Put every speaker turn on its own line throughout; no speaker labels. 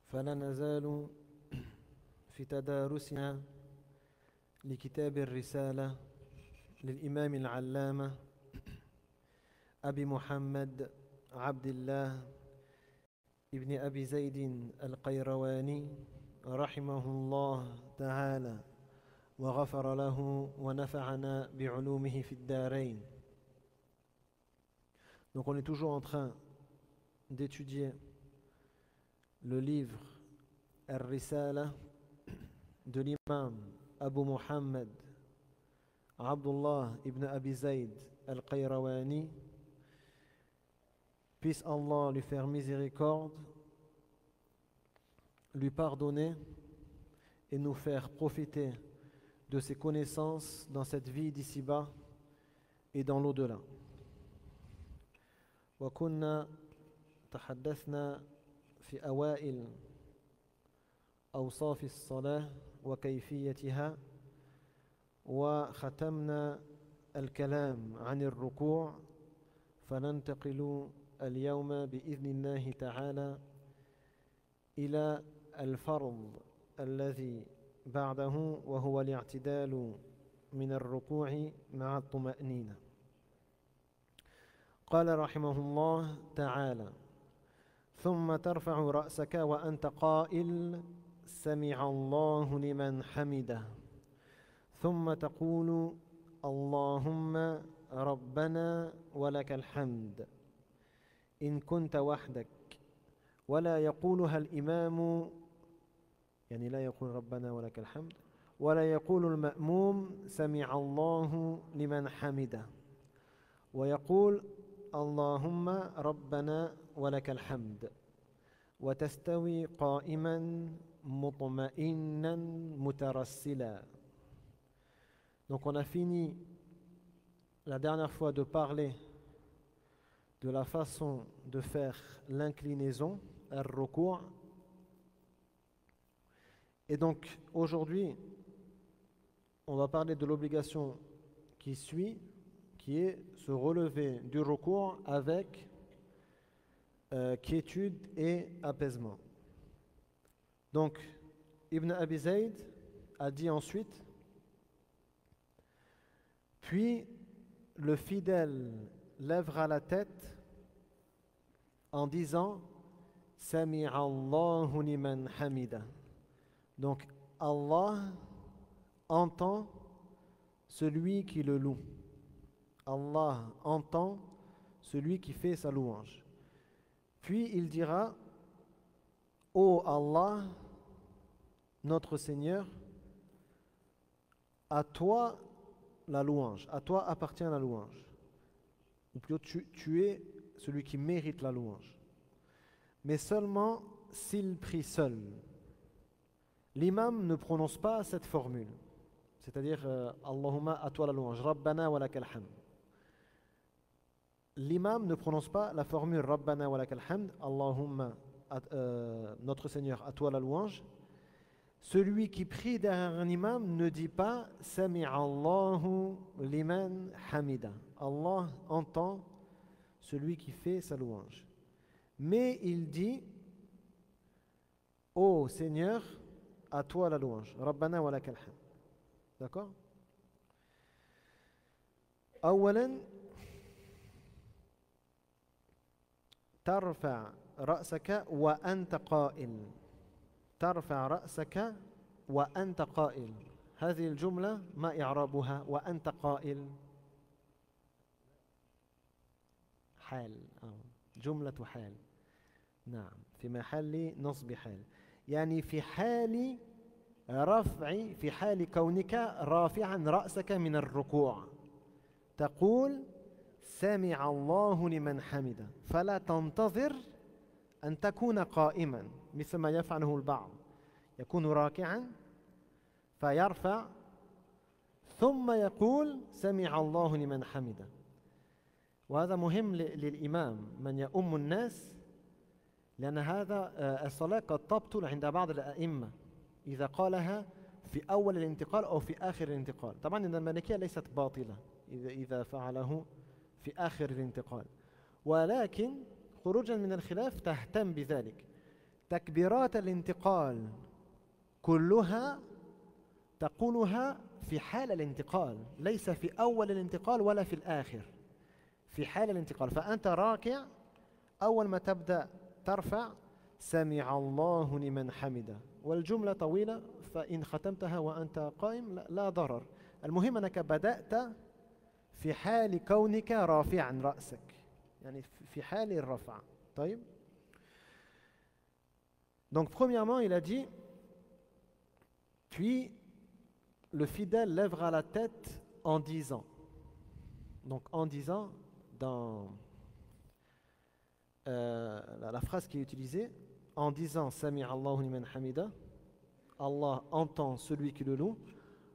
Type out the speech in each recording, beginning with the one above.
فلا نزال في تدارسنا لكتاب الرسالة للإمام العلامة أبي محمد عبد الله ابن أبي زيد القيرواني رحمه الله تعالى وغفر له ونفعنا بعلومه في الدارين. Donc on est toujours en train d'étudier le livre Ar-Risala de l'imam Abu Muhammad Abdullah ibn Abi Zayd al-Qayrawani. Puisse Allah lui faire miséricorde, lui pardonner et nous faire profiter de ses connaissances dans cette vie d'ici-bas et dans l'au-delà. وكنا تحدثنا في أوائل أوصاف الصلاة وكيفيتها وختمنا الكلام عن الركوع فننتقل اليوم بإذن الله تعالى إلى الفرض الذي بعده وهو الاعتدال من الركوع مع الطمأنينة. قال رحمه الله تعالى: ثم ترفع رأسك وأنت قائل سمع الله لمن حمده ثم تقول اللهم ربنا ولك الحمد إن كنت وحدك ولا يقولها الإمام، يعني لا يقول ربنا ولك الحمد، ولا يقول المأموم سمع الله لمن حمده، ويقول اللهم ربنا ولك الحمد، وتستوي قائما مطمئنا مترسلا. Donc on a fini la dernière fois de parler de la façon de faire l'inclinaison, ar-ruku'. Et donc aujourd'hui, on va parler de l'obligation qui suit, qui est se relever du ruku' avec quiétude et apaisement. Donc Ibn Abi Zayd a dit ensuite: puis le fidèle lèvera la tête en disant Sami'a Allahu liman hamida. Donc Allah entend celui qui le loue. Allah entend celui qui fait sa louange. Puis il dira: Ô Allah, notre Seigneur, à toi la louange, à toi appartient la louange. Ou plutôt, tu es celui qui mérite la louange. Mais seulement s'il prie seul. L'imam ne prononce pas cette formule, c'est-à-dire Allahumma, à toi la louange, Rabbana wa lakal hamd. L'imam ne prononce pas la formule Rabbana wa lakal hamd, Allahumma, notre Seigneur, à toi la louange. Celui qui prie derrière un imam ne dit pas Sami'a Allahu liman hamida. Allah entend celui qui fait sa louange. Mais il dit: Ô Seigneur, à toi la louange. Rabbana wa lakal hamd. D'accord? أولا ترفع رأسك وأنت قائل. ترفع رأسك وأنت قائل. هذه الجملة ما إعرابها؟ وأنت قائل حال، جملة حال. نعم، في محل نصب حال، يعني في حال رفع، في حال كونك رافعا رأسك من الركوع تقول سمع الله لمن حمده، فلا تنتظر أن تكون قائما مثل ما يفعله البعض، يكون راكعا فيرفع ثم يقول سمع الله لمن حمده. وهذا مهم للإمام من يؤم الناس، لأن هذا الصلاة قد تبطل عند بعض الأئمة إذا قالها في أول الانتقال أو في آخر الانتقال. طبعا إن المالكية ليست باطلة إذا فعله في آخر الانتقال، ولكن خروجا من الخلاف تهتم بذلك، تكبيرات الانتقال كلها تقولها في حال الانتقال، ليس في أول الانتقال ولا في الآخر، في حال الانتقال. فأنت راكع أول ما تبدأ ترفع سمع الله لمن حمده، والجملة طويلة فإن ختمتها وأنت قائم لا ضرر. المهم أنك بدأت في حال كونك رافعا رأسك، يعني في حال الرفع. طيب. Donc premièrement il a dit puis le fidèle lèvera la tête en disant. Donc en disant dans la phrase qui est utilisée, en disant Sami Allahu liman hamida, Allah entend celui qui le loue.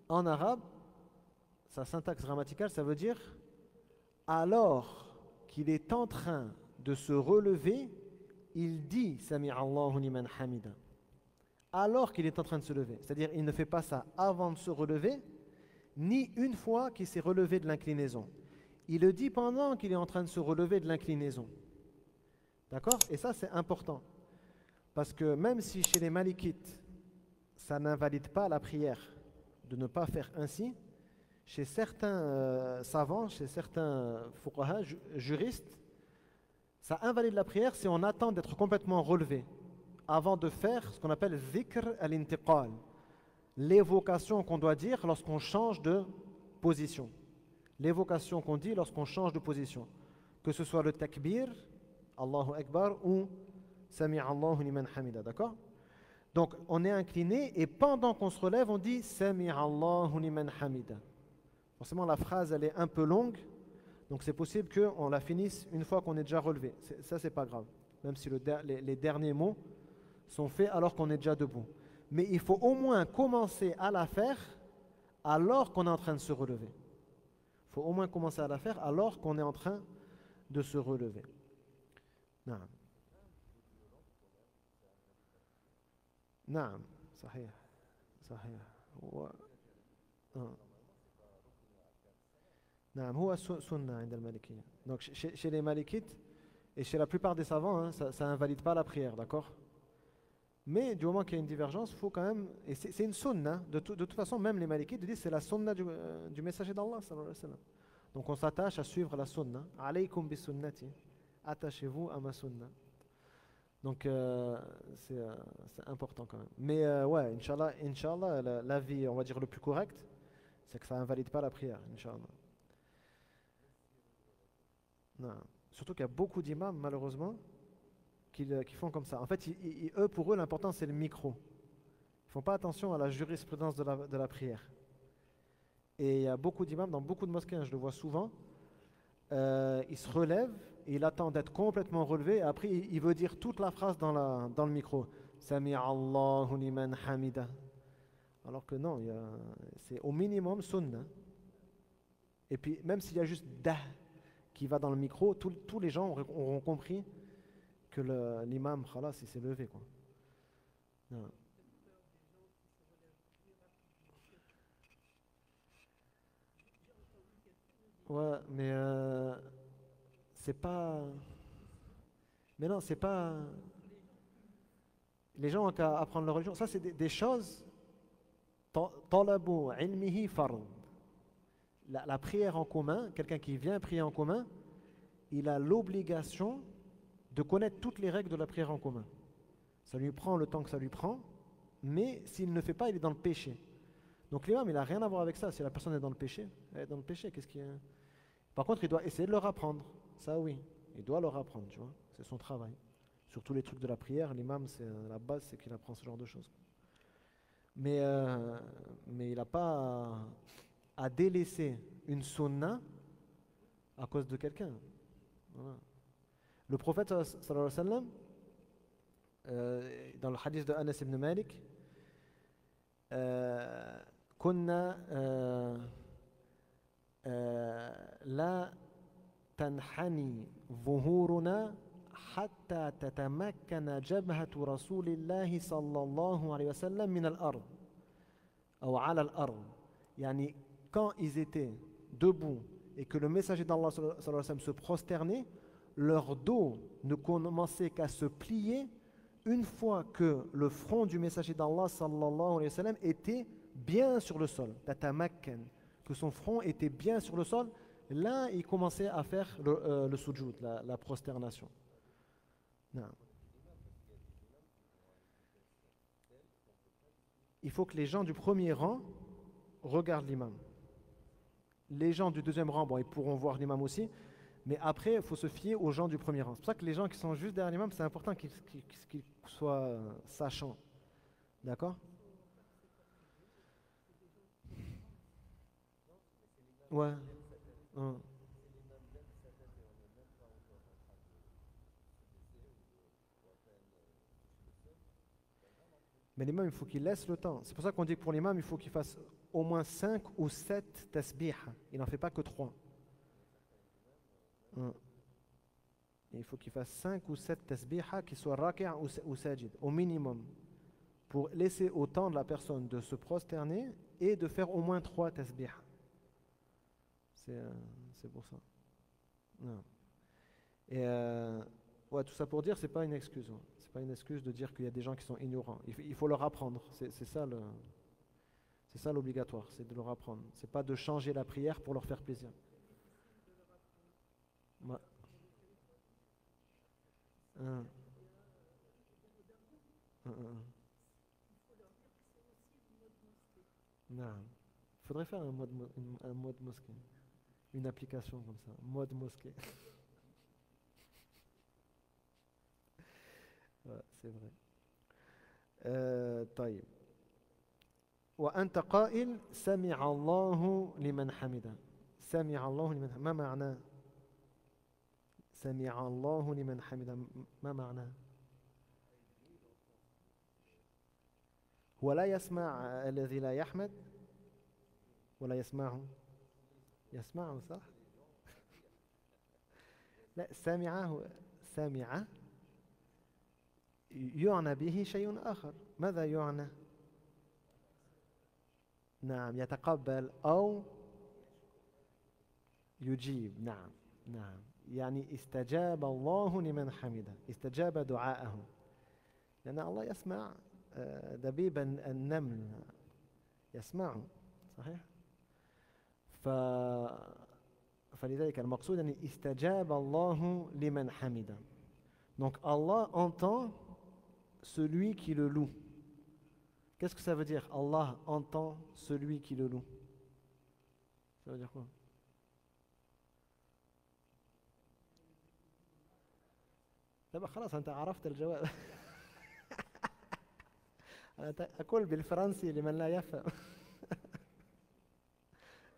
En arabe, sa syntaxe grammaticale, ça veut dire alors qu'il est en train de se relever, il dit Sami Allahu liman hamida. Alors qu'il est en train de se lever. C'est-à-dire il ne fait pas ça avant de se relever, ni une fois qu'il s'est relevé de l'inclinaison. Il le dit pendant qu'il est en train de se relever de l'inclinaison. D'accord? Et ça, c'est important. Parce que même si chez les Malikites, ça n'invalide pas la prière de ne pas faire ainsi, chez certains savants, chez certains fuqaha, juristes, ça invalide la prière si on attend d'être complètement relevé avant de faire ce qu'on appelle zikr al-intiqal, l'évocation qu'on doit dire lorsqu'on change de position. L'évocation qu'on dit lorsqu'on change de position. Que ce soit le takbir, Allahu Akbar, ou Sami Allahu liman hamida, d'accord? Donc on est incliné et pendant qu'on se relève, on dit Sami Allahu liman hamida. Forcément la phrase elle est un peu longue, donc c'est possible qu'on la finisse une fois qu'on est déjà relevé. Ça c'est pas grave, même si les derniers mots sont faits alors qu'on est déjà debout. Mais il faut au moins commencer à la faire alors qu'on est en train de se relever. Il faut au moins commencer à la faire alors qu'on est en train de se relever. نعم نعم صحيح صحيح نعم هو سنة عند المالكية. Donc chez les malikites et chez la plupart des savants, hein, ça invalide pas la prière, d'accord? Mais du moment qu'il y a une divergence, il faut quand même, et c'est une sunna, de toute façon même les malikites disent c'est la sunna du messager d'Allah sallallahu alayhi wa sallam. Donc on s'attache à suivre la sunna. Alaykum bi sunnati. Attachez-vous à ma sunna. Donc c'est important quand même. Mais ouais, Inch'Allah, l'avis, on va dire le plus correct, c'est que ça invalide pas la prière, Inch'Allah. Non. Surtout qu'il y a beaucoup d'imams, malheureusement, qui font comme ça. En fait, pour eux, l'important, c'est le micro. Ils ne font pas attention à la jurisprudence de la prière. Et il y a beaucoup d'imams, dans beaucoup de mosquées, je le vois souvent, il se relève, et il attend d'être complètement relevé, et après, il veut dire toute la phrase dans le micro. Sami Allahu liman hamida. Alors que non, c'est au minimum sunna. Et puis, même s'il y a juste dah qui va dans le micro, tous les gens auront compris que l'imam, khalas, il s'est levé, quoi. Non. Ouais, mais c'est pas. Mais non, c'est pas. Les gens ont qu'à apprendre leur religion. Ça, c'est des choses. Talabu ilmihi fard. La prière en commun, quelqu'un qui vient prier en commun, il a l'obligation de connaître toutes les règles de la prière en commun. Ça lui prend le temps que ça lui prend, mais s'il ne fait pas, il est dans le péché. Donc l'imam, il n'a rien à voir avec ça. Si la personne est dans le péché, elle est dans le péché, qu'est-ce qu'il y a? Par contre, il doit essayer de leur apprendre. Ça, oui, il doit leur apprendre, tu vois. C'est son travail. Sur tous les trucs de la prière, l'imam, c'est la base, c'est qu'il apprend ce genre de choses. Mais il n'a pas à délaisser une sunna à cause de quelqu'un. Voilà. Le prophète sallallahu alayhi wa sallam, dans le hadith de Anas ibn Malik, كنا لا تنحني ظهورنا حتى تتمكن جبهة رسول الله صلى الله عليه وسلم من الأرض أو على الأرض. يعني quand ils étaient debout et que le messager d'Allah sallallahu alayhi wa sallam se prosternait, leur dos ne commençait qu'à se plier une fois que le front du messager d'Allah sallallahu alayhi wa sallam était bien sur le sol, tatamakkan, que son front était bien sur le sol, là il commençait à faire le sujoud, la prosternation. Non. Il faut que les gens du premier rang regardent l'imam. Les gens du deuxième rang, bon, ils pourront voir l'imam aussi, mais après, il faut se fier aux gens du premier rang. C'est pour ça que les gens qui sont juste derrière l'imam, c'est important qu'ils soient sachants. D'accord? Ouais. Hum. Mais l'imam, il faut qu'il laisse le temps. C'est pour ça qu'on dit que pour l'imam, il faut qu'il fasse au moins 5 ou 7 tasbih. Il n'en fait pas que 3. Il faut qu'il fasse 5 ou 7 tasbiha qui soient raki' ou sajid, au minimum, pour laisser au temps de la personne de se prosterner et de faire au moins 3 tasbiha. C'est pour ça. Non. Et ouais, tout ça pour dire, c'est pas une excuse. C'est pas une excuse de dire qu'il y a des gens qui sont ignorants. Il faut leur apprendre. C'est ça l'obligatoire, c'est de leur apprendre. C'est pas de changer la prière pour leur faire plaisir. Ouais. Hein. Non. Il faudrait faire un mode mosquée. Une application comme ça. Mode mosquée. Ouais, c'est vrai. طيب. وأنت قائل سمع الله لمن حمده. سمع الله لمن حمده. ما معناه؟ سمع الله لمن حمده. ما معناه؟ هو لا يسمع الذي لا يحمد ولا يسمعه. يسمعه صح؟ لا سمع يعنى به شيء آخر. ماذا يعنى؟ نعم يتقبل أو يجيب. نعم نعم يعني استجاب الله لمن حمده، استجاب دعاءه، لأن الله يسمع دبيب النمل يسمعه صحيح. فلذلك المقصود أن استجاب الله لمن حمده. Donc Allah entend celui qui le loue. Qu'est-ce que ça veut dire? Allah entend celui qui le loue. Ça veut dire quoi? لا خلاص أنت عرفت الجواب. أنا أقول بالفرنسي لمن لا يفهم.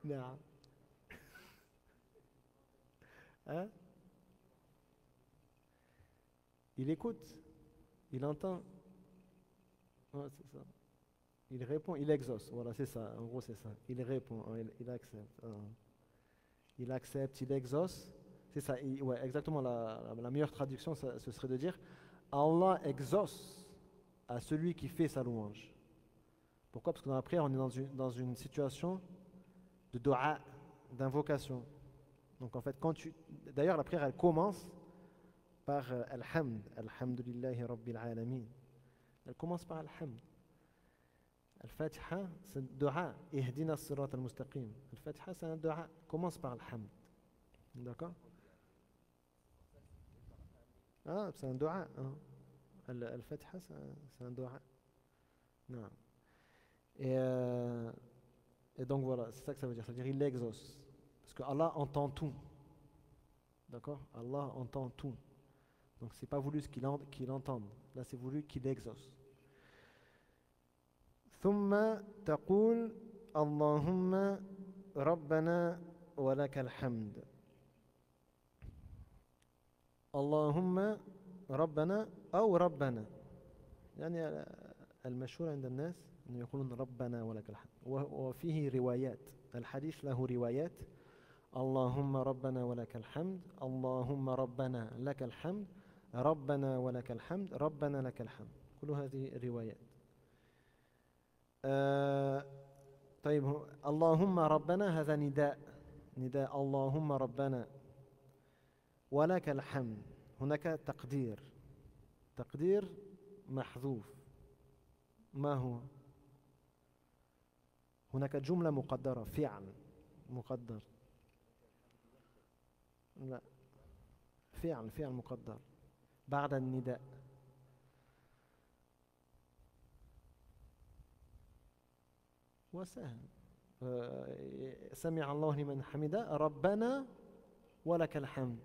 نعم. Hein? Il écoute, il entend. Ouais, c'est ça. Il répond, il exauce. Voilà, c'est ça. En gros, c'est ça. Il répond, il accepte. Il accepte, il exauce. C'est ça. Ouais, exactement. La meilleure traduction, ce serait de dire Allah exauce à celui qui fait sa louange. Pourquoi? Parce que dans la prière, on est dans une situation de dua, d'invocation. Donc en fait, d'ailleurs, la prière, elle commence par Alhamd, Alhamdulillahi Rabbil Alamin. Elle commence par Alhamd. Al-Fatiha, c'est un dua. Ihdina as-sirat al-mustaqim. Al-Fatiha, c'est un dua. Commence par Alhamd. D'accord? Ah, c'est un dua. Hein. Al-Fatiha, c'est un dua. Non. Et donc voilà, c'est ça que ça veut dire. Ça veut dire il l'exauce. Parce que Allah entend tout. D'accord? Allah entend tout. Donc c'est pas voulu qu'il entende. Là c'est voulu qu'il exauce. ثم تقول اللهم ربنا ولك الحمد. اللهم ربنا أو ربنا. يعني المشهور عند الناس أن يقولون ربنا ولك الحمد. وفيه روايات. الحديث له روايات. اللهم ربنا ولك الحمد، اللهم ربنا لك الحمد، ربنا ولك الحمد، ربنا لك الحمد. كل هذه روايات. طيب اللهم ربنا هذا نداء اللهم ربنا ولك الحمد. هناك تقدير محذوف ما هو؟ هناك جملة مقدرة فعل مقدر. لا، فعل مقدر بعد النداء. وسهل. سمع الله لمن حمده ربنا ولك الحمد،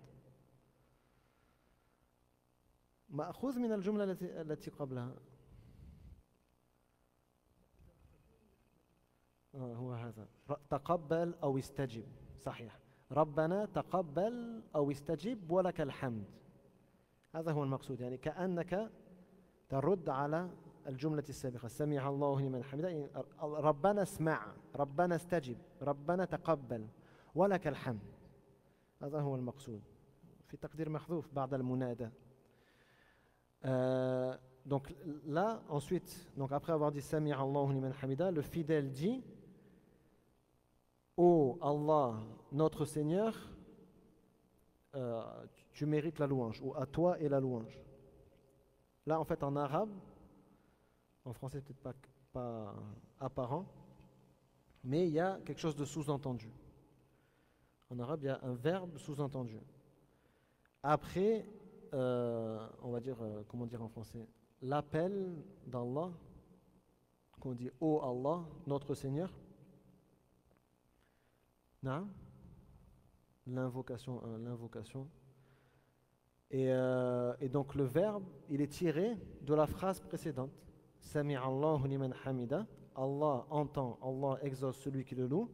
مأخوذ من الجملة التي قبلها. هو هذا تقبل أو استجب، صحيح. ربنا تقبل أو استجب ولك الحمد، هذا هو المقصود. يعني كأنك ترد على الجملة السابقة، سمع الله لمن حمده، ربنا اسمع، ربنا استجب، ربنا تقبل ولك الحمد، هذا هو المقصود. في تقدير محذوف بعد المنادى. Donc là, ensuite, donc après avoir dit Sami' Allahu liman hamida, le fidèle dit: Ô Allah, notre Seigneur, tu mérites la louange, ou à toi est la louange. Là, en fait, en arabe, en français, peut-être pas apparent, mais il y a quelque chose de sous-entendu. En arabe, il y a un verbe sous-entendu. Après, on va dire, comment dire en français, l'appel d'Allah, qu'on dit Ô Allah, notre Seigneur. Non? L'invocation. Et donc le verbe, il est tiré de la phrase précédente. Sami'allahu liman hamida. Allah entend, Allah exauce celui qui le loue.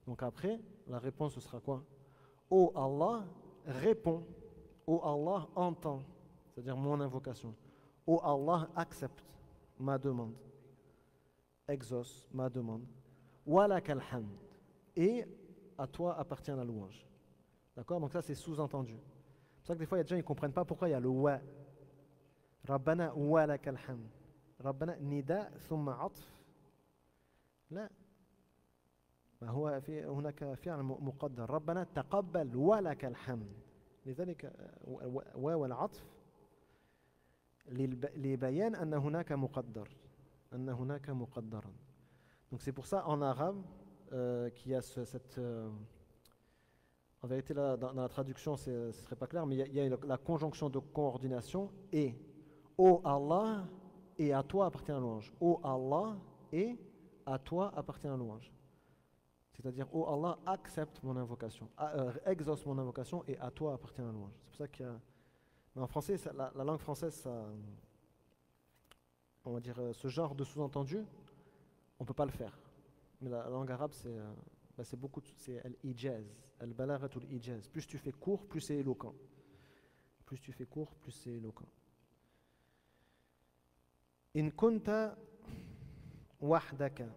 Donc après, la réponse ce sera quoi? Ô Allah répond. Ô Allah entend, c'est-à-dire mon invocation. Ô Allah accepte ma demande, exauce ma demande. Walakal hamd. Et à toi appartient la louange. D'accord? Donc ça c'est sous-entendu. C'est pour ça que des fois il y a des gens qui ne comprennent pas pourquoi il y a le wa. Rabbana walakal hamd. Rabbana nida thumma atf. لا، ما هو في هناك فعل مقدر. ربنا تقبل ولك الحمد. لذلك واو العطف لبيان أن هناك مقدر، أن هناك مقدرا. Donc c'est pour ça en arabe qu'il y a cette en vérité là, dans la traduction ce ne serait pas clair, mais il y a la conjonction de coordination et ô Allah et à toi appartient la louange. Ô Allah et à toi appartient la louange. C'est-à-dire, ô Allah, accepte mon invocation, exauce mon invocation et à toi appartient la louange. C'est pour ça qu'il y a... Mais en français, la langue française, ça, on va dire, ce genre de sous-entendu, on ne peut pas le faire. Mais la langue arabe, c'est beaucoup, c'est al-ijaz, al-balaghatul ijaz. Plus tu fais court, plus c'est éloquent. Plus tu fais court, plus c'est éloquent. In kunta wahdaka.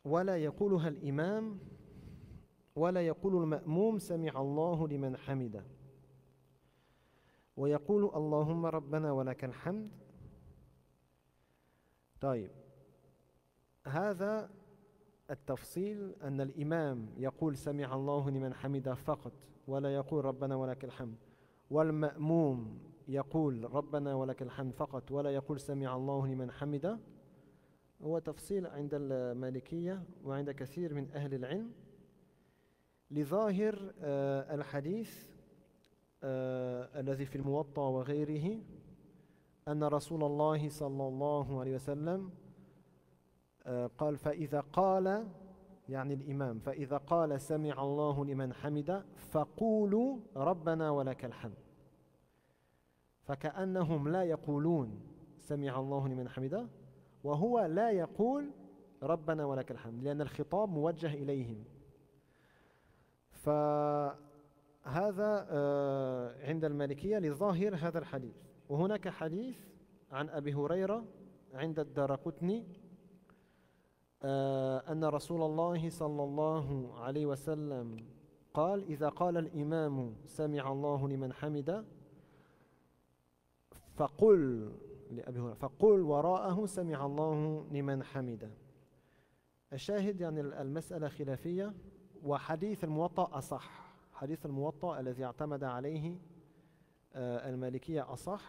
ولا يقولها الإمام ولا يقول المأموم سمع الله لمن حمده ويقول اللهم ربنا ولك الحمد. طيب، هذا التفصيل أن الإمام يقول سمع الله لمن حمده فقط ولا يقول ربنا ولك الحمد، والمأموم يقول ربنا ولك الحمد فقط ولا يقول سمع الله لمن حمده، هو تفصيل عند المالكية وعند كثير من أهل العلم لظاهر الحديث الذي في الموطأ وغيره أن رسول الله صلى الله عليه وسلم قال فإذا قال، يعني الإمام، فإذا قال سمع الله لمن حمده فقولوا ربنا ولك الحمد، فكأنهم لا يقولون سمع الله لمن حمده وهو لا يقول ربنا ولك الحمد، لأن الخطاب موجه إليهم. فهذا عند المالكية لظاهر هذا الحديث. وهناك حديث عن أبي هريرة عند الدارقطني أن رسول الله صلى الله عليه وسلم قال إذا قال الإمام سمع الله لمن حمده فقل لأبي هريرة فقل وراءه سمع الله لمن حمده. الشاهد يعني المسألة خلافية، وحديث الموطأ أصح. حديث الموطأ الذي اعتمد عليه المالكية أصح،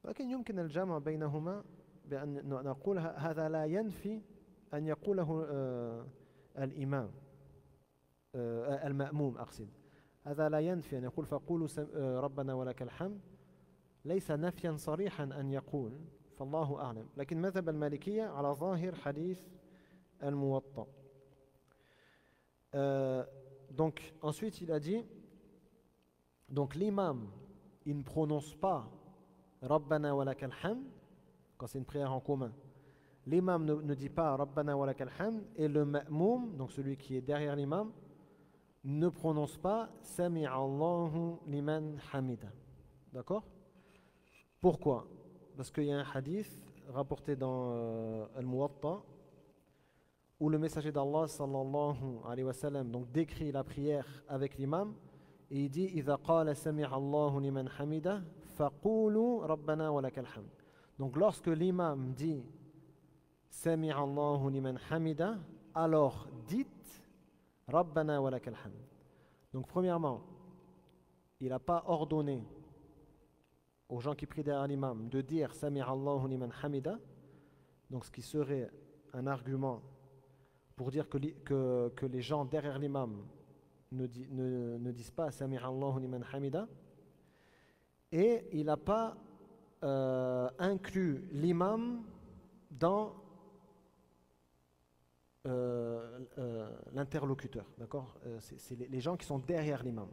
لكن يمكن الجمع بينهما بأن نقول هذا لا ينفي أن يقوله الإمام المأموم أقصد. هذا لا ينفي أن يقول فقولوا ربنا ولك الحمد، ليس نفيا صريحا أن يقول، فالله أعلم. لكن مذهب المالكية على ظاهر حديث الموطأ. Donc ensuite il a dit, donc l'imam il ne prononce pas Rabbana wa lakal hamd quand c'est une prière en commun. L'imam ne dit pas Rabbana wa lakal hamd, et le ma'moum, donc celui qui est derrière l'imam, ne prononce pas Sami'a Allahu liman hamida. D'accord? Pourquoi? Parce qu'il y a un hadith rapporté dans Al-Muwatta où le messager d'Allah sallallahu alayhi wa sallam donc décrit la prière avec l'imam et il dit Idha qala sami'a Allahu liman hamida faqulu rabbana wa lakal hamd. Donc lorsque l'imam dit sami'a Allahu liman hamida, alors dites rabbana wa lakal hamd. Donc premièrement, il n'a pas ordonné aux gens qui prient derrière l'imam de dire sami'a Allahu liman hamida, donc ce qui serait un argument pour dire que les gens derrière l'imam ne disent pas Sami'a Allahu liman hamida, et il n'a pas inclus l'imam dans l'interlocuteur, d'accord? C'est les gens qui sont derrière l'imam.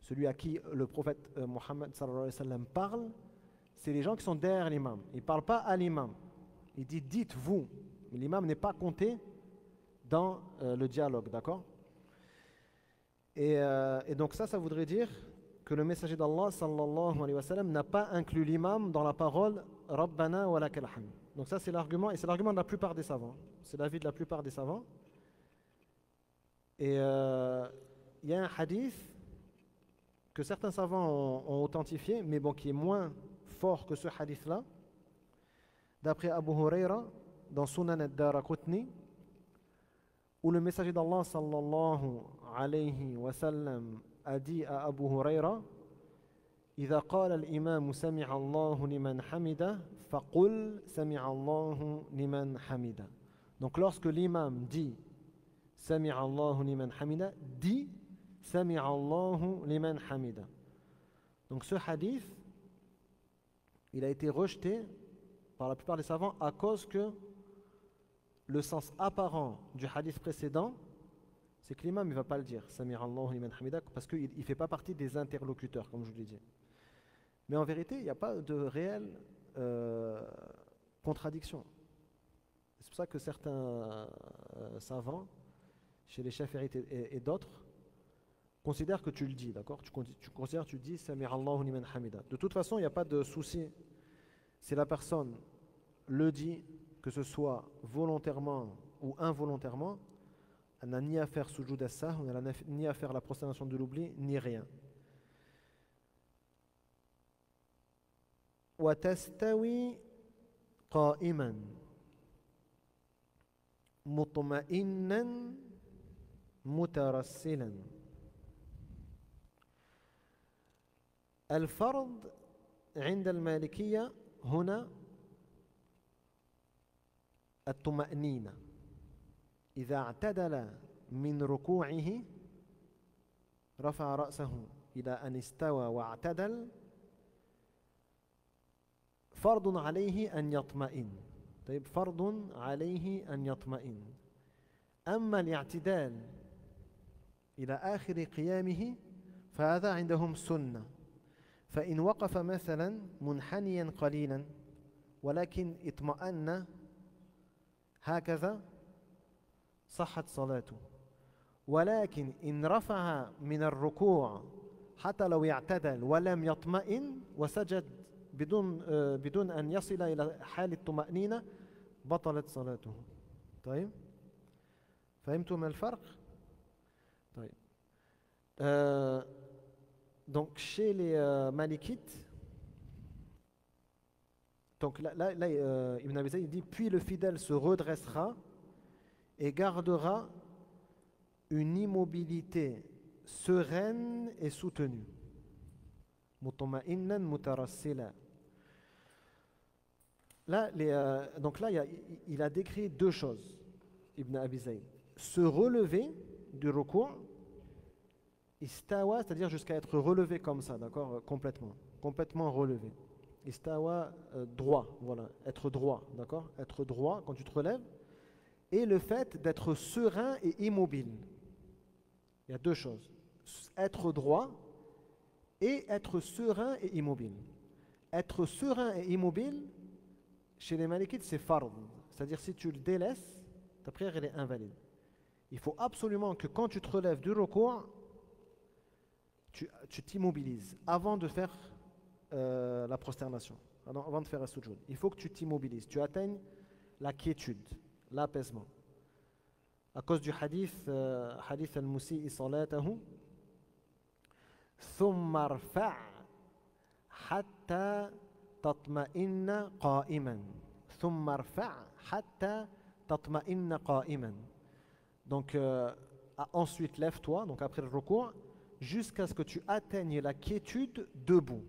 Celui à qui le prophète Mohammed sallallahu alayhi wa sallam parle, c'est les gens qui sont derrière l'imam. Il ne parle pas à l'imam. Il dit dites-vous, mais l'imam n'est pas compté dans le dialogue, d'accord? Et donc ça voudrait dire que le messager d'Allah sallallahu alayhi wa sallam n'a pas inclus l'imam dans la parole Rabbana wa lakal hamd. Donc ça c'est l'argument, et c'est l'argument de la plupart des savants. C'est l'avis de la plupart des savants. Et il y a un hadith que certains savants ont authentifié, mais bon, qui est moins fort que ce hadith-là, d'après Abu Huraira dans Sunan ad-Daraqutni, où le messager d'Allah sallallahu alayhi wa sallam a dit à Abu Huraira إذا قال الإمام سمع الله لمن حمده فقل سمع الله لمن حمده. Donc lorsque l'imam dit سمع الله لمن حمده, dit سمع الله لمن حمده. Donc ce hadith, il a été rejeté par la plupart des savants à cause que le sens apparent du hadith précédent, c'est que l'imam ne va pas le dire, Sami'a Allahu liman hamida, parce qu'il ne fait pas partie des interlocuteurs, comme je vous l'ai dit. Mais en vérité, il n'y a pas de réelle contradiction. C'est pour ça que certains savants, chez les Shafi'ites et d'autres, considèrent que tu le dis, d'accord? Tu considères que tu dis Sami'a Allahu liman hamida. De toute façon, il n'y a pas de souci. Si la personne le dit, que ce soit volontairement ou involontairement, elle n'a ni à faire sujoud as-sahw, elle n'a ni à faire la prosternation de l'oubli, ni rien. Wa tastawi qa'iman mutma'innan mutarassilan. الفرض عند المالكية هنا الطمأنينة. إذا اعتدل من ركوعه رفع رأسه إلى أن استوى واعتدل فرض عليه أن يطمئن. طيب فرض عليه أن يطمئن. أما الاعتدال إلى آخر قيامه فهذا عندهم سنة. فإن وقف مثلا منحنيا قليلا ولكن اطمأن هكذا صحت صلاته. ولكن إن رفع من الركوع حتى لو يعتدل ولم يطمئن وسجد بدون أن يصل إلى حال الطمأنينة بطلت صلاته. طيب فهمتم الفرق؟ طيب donc chez les Malikites, donc là Ibn Abi Zayd dit puis le fidèle se redressera et gardera une immobilité sereine et soutenue. Mutama'innan mutarassila. Là, donc là, il a décrit deux choses, Ibn Abi Zayd. Se relever du recours, istawa, c'est-à-dire jusqu'à être relevé comme ça, d'accord, complètement relevé. Istawa, droit, voilà, être droit, d'accord, être droit quand tu te relèves, et le fait d'être serein et immobile. Il y a deux choses, être droit et être serein et immobile. Être serein et immobile, chez les Malikites, c'est fard, c'est-à-dire si tu le délaisses, ta prière elle est invalide. Il faut absolument que quand tu te relèves du recours, tu t'immobilises avant de faire la prosternation, avant de faire la sujoud. Il faut que tu t'immobilises, tu atteignes la quiétude, l'apaisement. À cause du hadith, hadith al-Musi'i salatahu, thumma rfa' hatta tatma'inna qa'iman. Thumma rfa' hatta tatma'inna qa'iman. Donc, ensuite, lève-toi, donc après le recours, jusqu'à ce que tu atteignes la quiétude debout.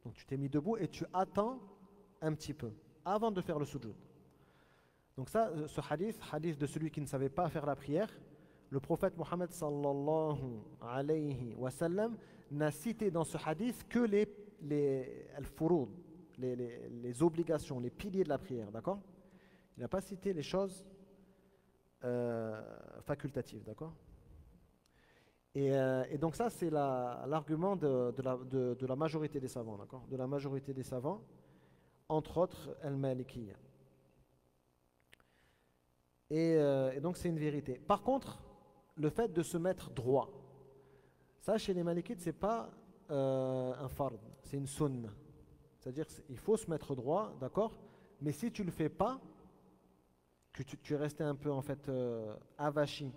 Donc, tu t'es mis debout et tu attends un petit peu avant de faire le sujoud. Donc ça, ce hadith de celui qui ne savait pas faire la prière, le prophète Mohammed sallallahu alayhi wa sallam n'a cité dans ce hadith que al-furud, les obligations, les piliers de la prière, d'accord? Il n'a pas cité les choses facultatives, d'accord? Et donc ça, c'est l'argument de la majorité des savants, d'accord? De la majorité des savants, entre autres al-Malikiyya. Et donc c'est une vérité. Par contre, le fait de se mettre droit, ça chez les Malikites, c'est pas un fard, c'est une sunna. C'est-à-dire qu'il faut se mettre droit, d'accord? Mais si tu le fais pas, que tu es resté un peu en fait avachi,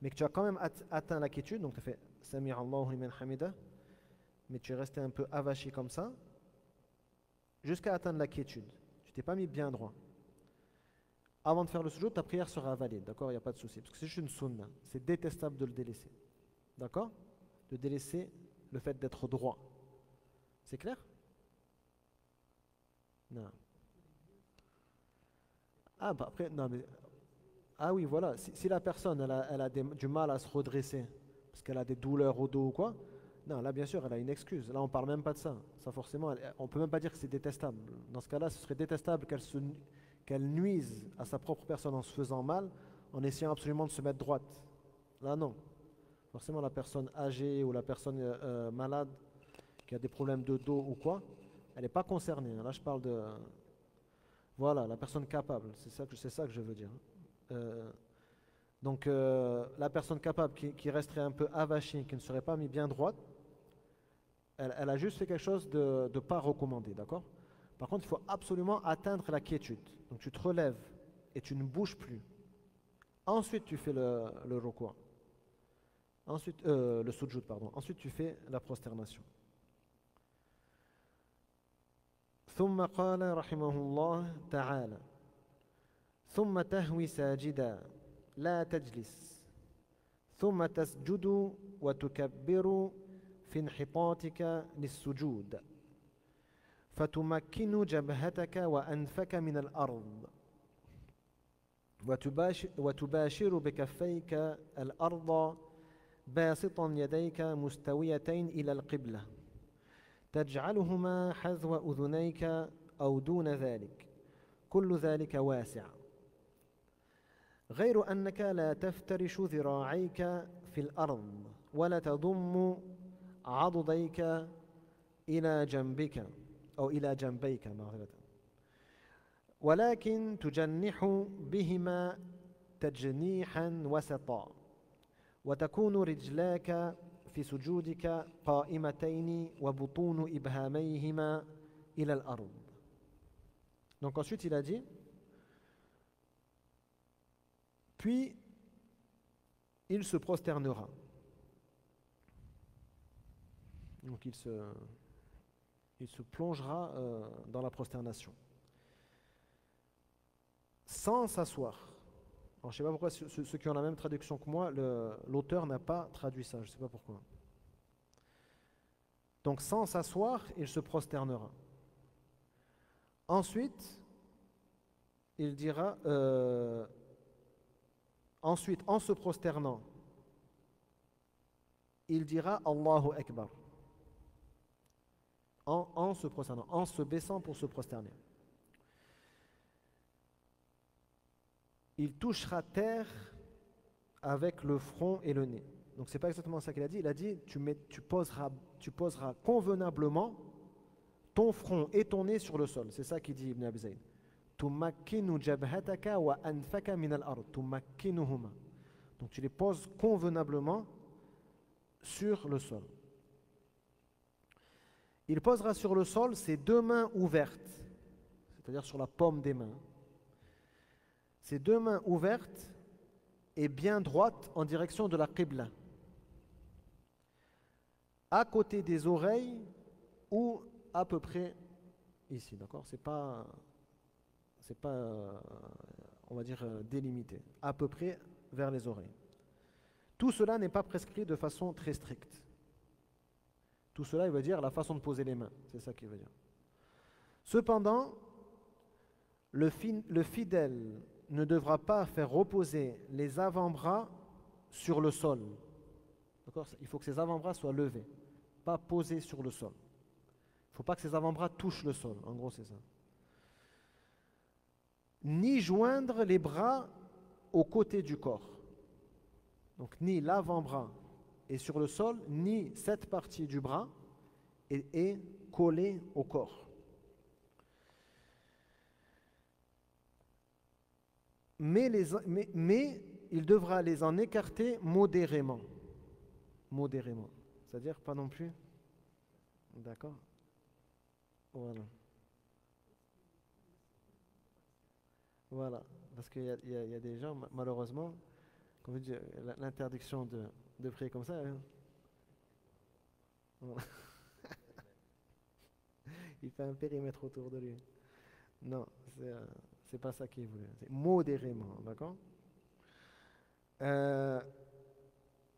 mais que tu as quand même atteint la quiétude, donc tu as fait Sami Allahu liman hamida, mais tu es resté un peu avachi comme ça, jusqu'à atteindre la quiétude. Tu t'es pas mis bien droit. Avant de faire le sujoud, ta prière sera valide, d'accord? Il n'y a pas de souci, parce que c'est juste une sunna. C'est détestable de le délaisser, d'accord? De délaisser le fait d'être droit. C'est clair? Non. Ah, bah après, non, mais. Ah oui, voilà. Si la personne, elle a du mal à se redresser, parce qu'elle a des douleurs au dos ou quoi, non, là, bien sûr, elle a une excuse. Là, on parle même pas de ça. Ça, forcément, on peut même pas dire que c'est détestable. Dans ce cas-là, ce serait détestable qu'elle nuise à sa propre personne en se faisant mal, en essayant absolument de se mettre droite. Là, non. Forcément, la personne âgée ou la personne malade qui a des problèmes de dos ou quoi, elle n'est pas concernée. Là, je parle de... Voilà, la personne capable. C'est ça que je veux dire. Donc, la personne capable qui resterait un peu avachie, qui ne serait pas mis bien droite, elle a juste fait quelque chose de pas recommandé, d'accord? Par contre, il faut absolument atteindre la quiétude. Donc tu te relèves et tu ne bouges plus. Ensuite, tu fais le recours. Ensuite, le sujoud, pardon. Ensuite, tu fais la prosternation. ثم قال رحمه الله تعالى ثم تهوي ساجدا لا تجلس ثم تسجد وتكبر في انحطاطك للسجود فتمكن جبهتك وأنفك من الأرض وتباشر بكفيك الأرض باسطا يديك مستويتين إلى القبلة تجعلهما حذو أذنيك أو دون ذلك كل ذلك واسع غير أنك لا تفترش ذراعيك في الأرض ولا تضم عضديك إلى جنبك أو إلى جنبيك معذرة ولكن تجنح بهما تجنيحا وسطا وتكون رجلاك في سجودك قائمتين وبطون إبهاميهما إلى الأرض. Donc ensuite il a dit puis il se prosternera. Donc il se plongera dans la prosternation sans s'asseoir. Alors, je ne sais pas pourquoi ceux qui ont la même traduction que moi, l'auteur n'a pas traduit ça, je ne sais pas pourquoi. Donc sans s'asseoir, il se prosternera. Ensuite, il dira, ensuite, en se prosternant, il dira Allahu Akbar. En se prosternant, en se baissant pour se prosterner. Il touchera terre avec le front et le nez. Donc c'est pas exactement ça qu'il a dit. Il a dit tu poseras convenablement ton front et ton nez sur le sol. C'est ça qu'il dit Ibn Abi Zayd. Tumakkinu jabhataka wa anfaka min al-ard. Tumakkinuhuma. Donc tu les poses convenablement sur le sol. Il posera sur le sol ses deux mains ouvertes, c'est-à-dire sur la paume des mains. Ses deux mains ouvertes et bien droites en direction de la Qibla, à côté des oreilles ou à peu près ici, d'accord? C'est pas, on va dire, délimité, à peu près vers les oreilles. Tout cela n'est pas prescrit de façon très stricte. Tout cela, il veut dire la façon de poser les mains. C'est ça qu'il veut dire. Cependant, le fidèle ne devra pas faire reposer les avant-bras sur le sol. D'accord? Il faut que ses avant-bras soient levés, pas posés sur le sol. Il ne faut pas que ses avant-bras touchent le sol. En gros, c'est ça. Ni joindre les bras aux côtés du corps. Donc, ni l'avant-bras est sur le sol, ni cette partie du bras est collée au corps. Mais il devra les en écarter modérément. Modérément. C'est-à-dire pas non plus. D'accord? Voilà. Voilà. Parce qu'il y a des gens, malheureusement, comme vous dites, l'interdiction de prier comme ça. Hein. Voilà. Il fait un périmètre autour de lui. Non, c'est pas ça qu'il voulait. C'est modérément, d'accord?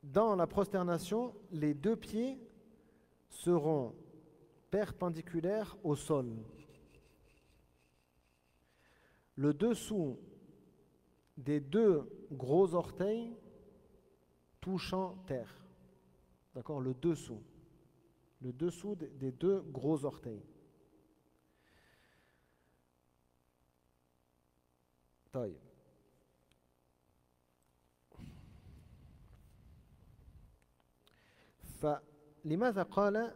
Dans la prosternation, les deux pieds seront perpendiculaires au sol. Le dessous des deux gros orteils touchant terre. D'accord? Le dessous. Le dessous des deux gros orteils. طيب. فلماذا قال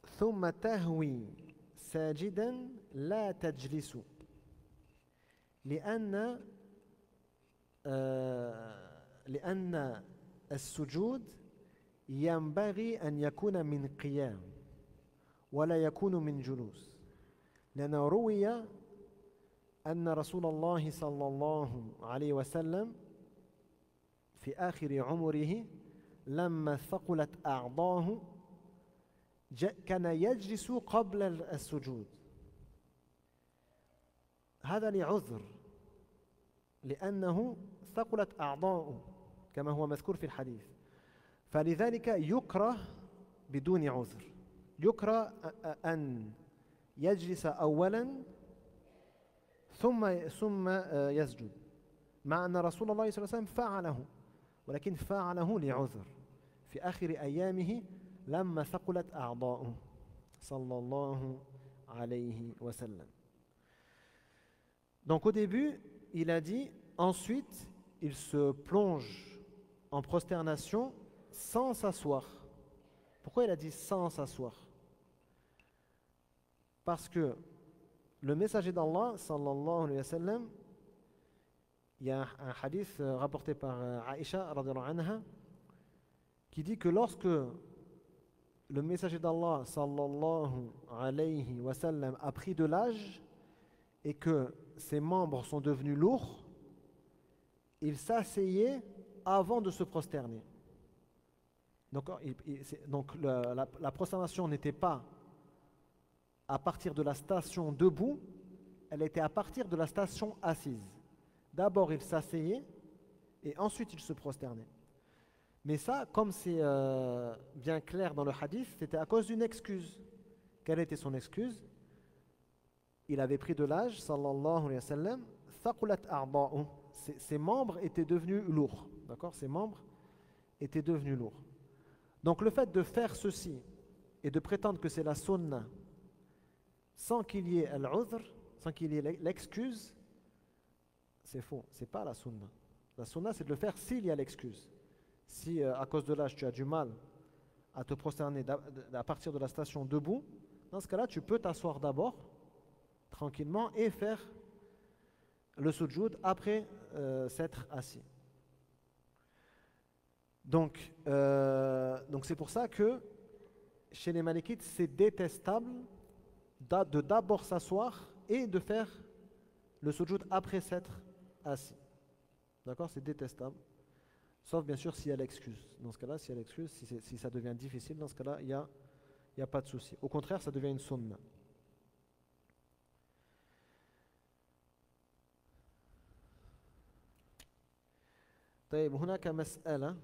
ثم تهوي ساجدا لا تجلس لأن السجود ينبغي أن يكون من قيام ولا يكون من جلوس لأنه روي أن رسول الله صلى الله عليه وسلم في آخر عمره لما ثقلت أعضاه كان يجلس قبل السجود هذا لعذر لأنه ثقلت أعضاؤه كما هو مذكور في الحديث فلذلك يكره بدون عذر يكره أن يجلس أولا ثم يسجد مع أن رسول الله صلى الله عليه وسلم فعله ولكن فعله لعذر في آخر أيامه لما ثقلت أعضاؤه صلى الله عليه وسلم. Donc au début, il a dit, ensuite, il se plonge en prosternation sans s'asseoir. Pourquoi il a dit sans s'asseoir? Parce que le messager d'Allah, sallallahu alayhi wa sallam, il y a un hadith rapporté par Aïcha, radhiyallahu anha, qui dit que lorsque le messager d'Allah, sallallahu alayhi wa sallam, a pris de l'âge et que ses membres sont devenus lourds, il s'asseyait avant de se prosterner. Donc la prosternation n'était pas à partir de la station debout, elle était à partir de la station assise. D'abord, il s'asseyait et ensuite il se prosternait. Mais ça, comme c'est bien clair dans le hadith, c'était à cause d'une excuse. Quelle était son excuse? il avait pris de l'âge, sallallahu alayhi wa sallam, thaqulat a'da'u. Ses membres étaient devenus lourds. D'accord? Ses membres étaient devenus lourds. Donc le fait de faire ceci et de prétendre que c'est la sunna sans qu'il y ait al-udhr, sans qu'il y ait l'excuse, c'est faux. C'est pas la sunna. La sunna, c'est de le faire s'il y a l'excuse. Si à cause de l'âge, tu as du mal à te prosterner à partir de la station debout, dans ce cas-là, tu peux t'asseoir d'abord, tranquillement, et faire le sujoud après s'être assis. Donc c'est pour ça que chez les Malikites, c'est détestable de d'abord s'asseoir et de faire le sujoud après s'être assis. D'accord? C'est détestable. Sauf bien sûr s'il y a l'excuse. Dans ce cas-là, s'il y a l'excuse, si ça devient difficile, dans ce cas-là, il n'y a pas de souci. Au contraire, ça devient une sunna. طيب هناك مسألة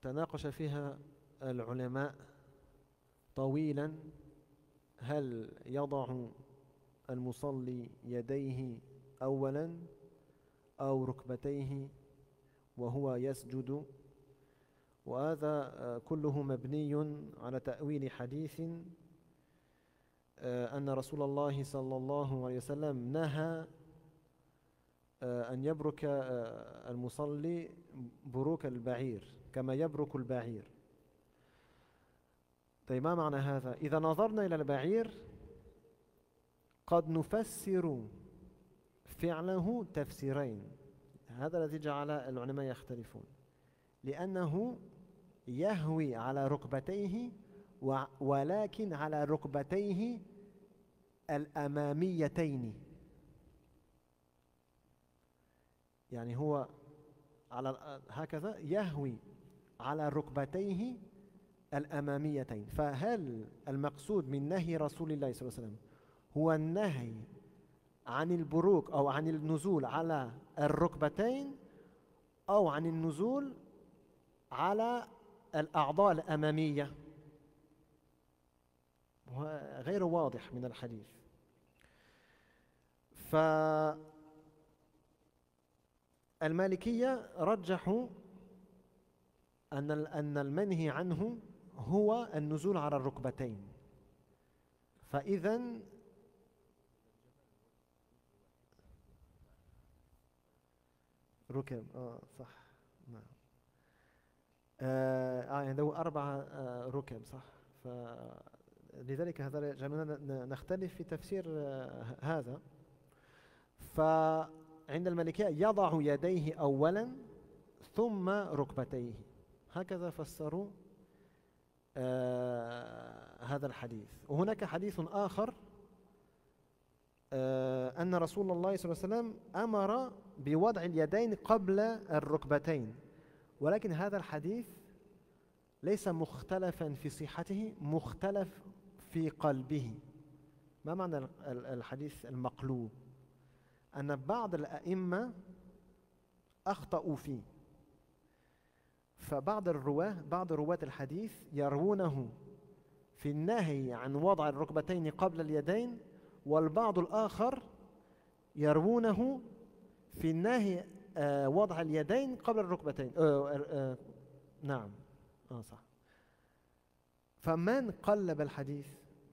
تناقش فيها العلماء طويلا هل يضع المصلي يديه أولا أو ركبتيه وهو يسجد وهذا كله مبني على تأويل حديث أن رسول الله صلى الله عليه وسلم نهى أن يبرك المصلي بروك البعير كما يبرك البعير. طيب ما معنى هذا؟ إذا نظرنا إلى البعير قد نفسر فعله تفسيرين. هذا الذي جعل العلماء يختلفون لأنه يهوي على ركبتيه ولكن على ركبتيه الأماميتين، يعني هو على هكذا يهوي على ركبتيه الأماميتين. فهل المقصود من نهي رسول الله صلى الله عليه وسلم هو النهي عن البروك أو عن النزول على الركبتين أو عن النزول على الأعضاء الأمامية؟ غير واضح من الحديث. فالمالكية رجحوا أن المنهي عنه هو النزول على الركبتين. فإذن ركب صح نعم عنده 4 ركب صح. فلذلك هذا جعلنا نختلف في تفسير هذا. فعند المالكية يضع يديه أولا ثم ركبتيه، هكذا فسروا هذا الحديث. وهناك حديث آخر أن رسول الله صلى الله عليه وسلم أمر بوضع اليدين قبل الركبتين، ولكن هذا الحديث ليس مختلفا في صحته، مختلف في قلبه. ما معنى الحديث المقلوب؟ أن بعض الأئمة أخطأوا فيه، فبعض رواة الحديث يروونه في النهي عن وضع الركبتين قبل اليدين، والبعض الآخر يروونه في النهي وضع اليدين قبل الركبتين. نعم صح. فمن قلب الحديث؟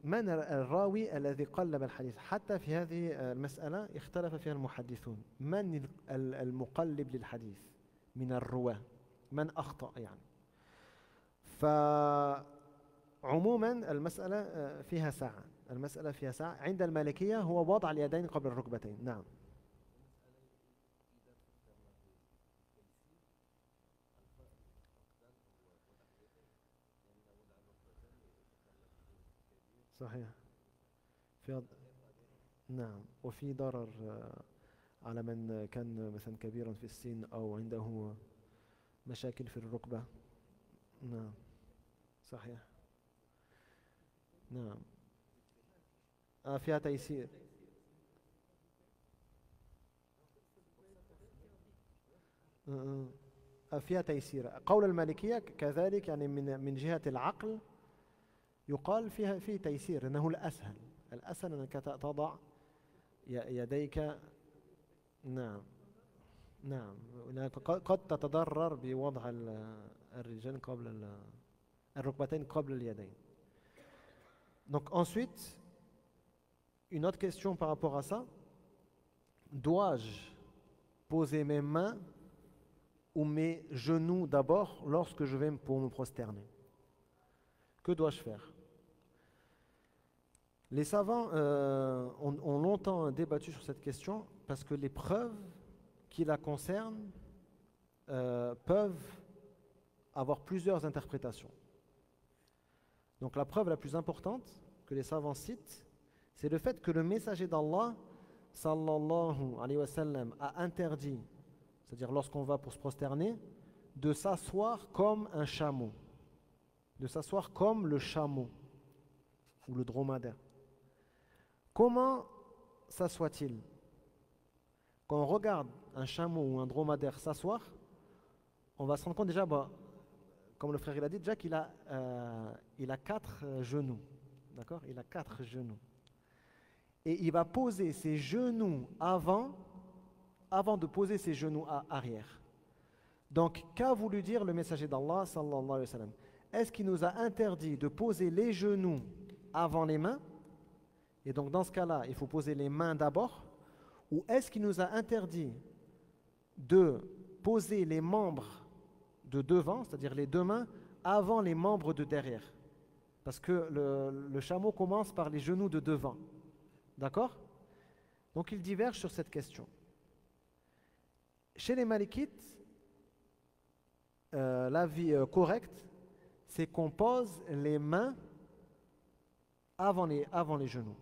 من الراوي الذي قلب الحديث؟ حتى في هذه المسألة اختلف فيها المحدثون، من المقلب للحديث من الرواة، من أخطأ يعني. فعموما المسألة فيها سعة، المسألة فيها سعة. عند المالكية هو وضع اليدين قبل الركبتين. نعم صحيح. نعم. وفي ضرر على من كان مثلا كبيرا في السن أو عنده مشاكل في الركبة. نعم صحيح. نعم فيها تيسير. فيها تيسير. قول المالكية كذلك يعني من جهة العقل يقال فيه تيسير، أنه الأسهل أنك تضع يديك. نعم نعم. قد تتضرر بوضع الرجلين قبل الركبتين قبل اليدين. Donc ensuite, une autre question par rapport à ça. Dois-je poser mes mains ou mes genoux d'abord lorsque je vais pour me prosterner? Que dois-je faire? Les savants ont longtemps débattu sur cette question parce que les preuves qui la concernent peuvent avoir plusieurs interprétations. Donc la preuve la plus importante que les savants citent, c'est le fait que le messager d'Allah, sallallahu alayhi wa sallam, a interdit, c'est-à-dire lorsqu'on va pour se prosterner, de s'asseoir comme un chameau, de s'asseoir comme le chameau ou le dromadaire. Comment s'assoit-il? Quand on regarde un chameau ou un dromadaire s'asseoir, on va se rendre compte déjà, comme le frère il a dit, déjà qu'il a 4 genoux. D'accord? Il a 4 genoux. Et il va poser ses genoux avant de poser ses genoux arrière. Donc, qu'a voulu dire le messager d'Allah, sallallahu alayhi wa sallam? Est-ce qu'il nous a interdit de poser les genoux avant les mains? Et donc, dans ce cas-là, il faut poser les mains d'abord. Ou est-ce qu'il nous a interdit de poser les membres de devant, c'est-à-dire les 2 mains, avant les membres de derrière? Parce que le chameau commence par les genoux de devant. D'accord? Donc ils divergent sur cette question. Chez les Malikites, l'avis correct, c'est qu'on pose les mains avant les genoux.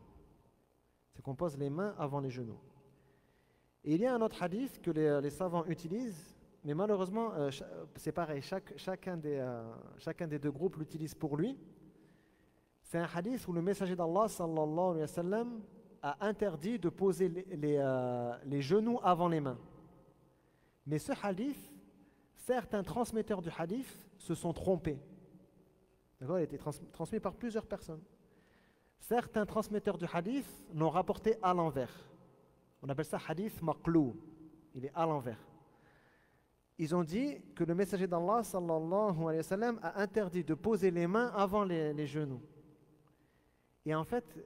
C'est qu'on pose les mains avant les genoux. Et il y a un autre hadith que les savants utilisent, mais malheureusement, c'est pareil, chacun des 2 groupes l'utilise pour lui. C'est un hadith où le messager d'Allah, sallallahu alayhi wa sallam, a interdit de poser les genoux avant les mains. Mais ce hadith, certains transmetteurs du hadith se sont trompés. D'accord? Il a été transmis par plusieurs personnes. Certains transmetteurs du hadith l'ont rapporté à l'envers. On appelle ça hadith maqlou. Il est à l'envers. Ils ont dit que le messager d'Allah, sallallahu alayhi wa sallam, a interdit de poser les mains avant les genoux. Et en fait,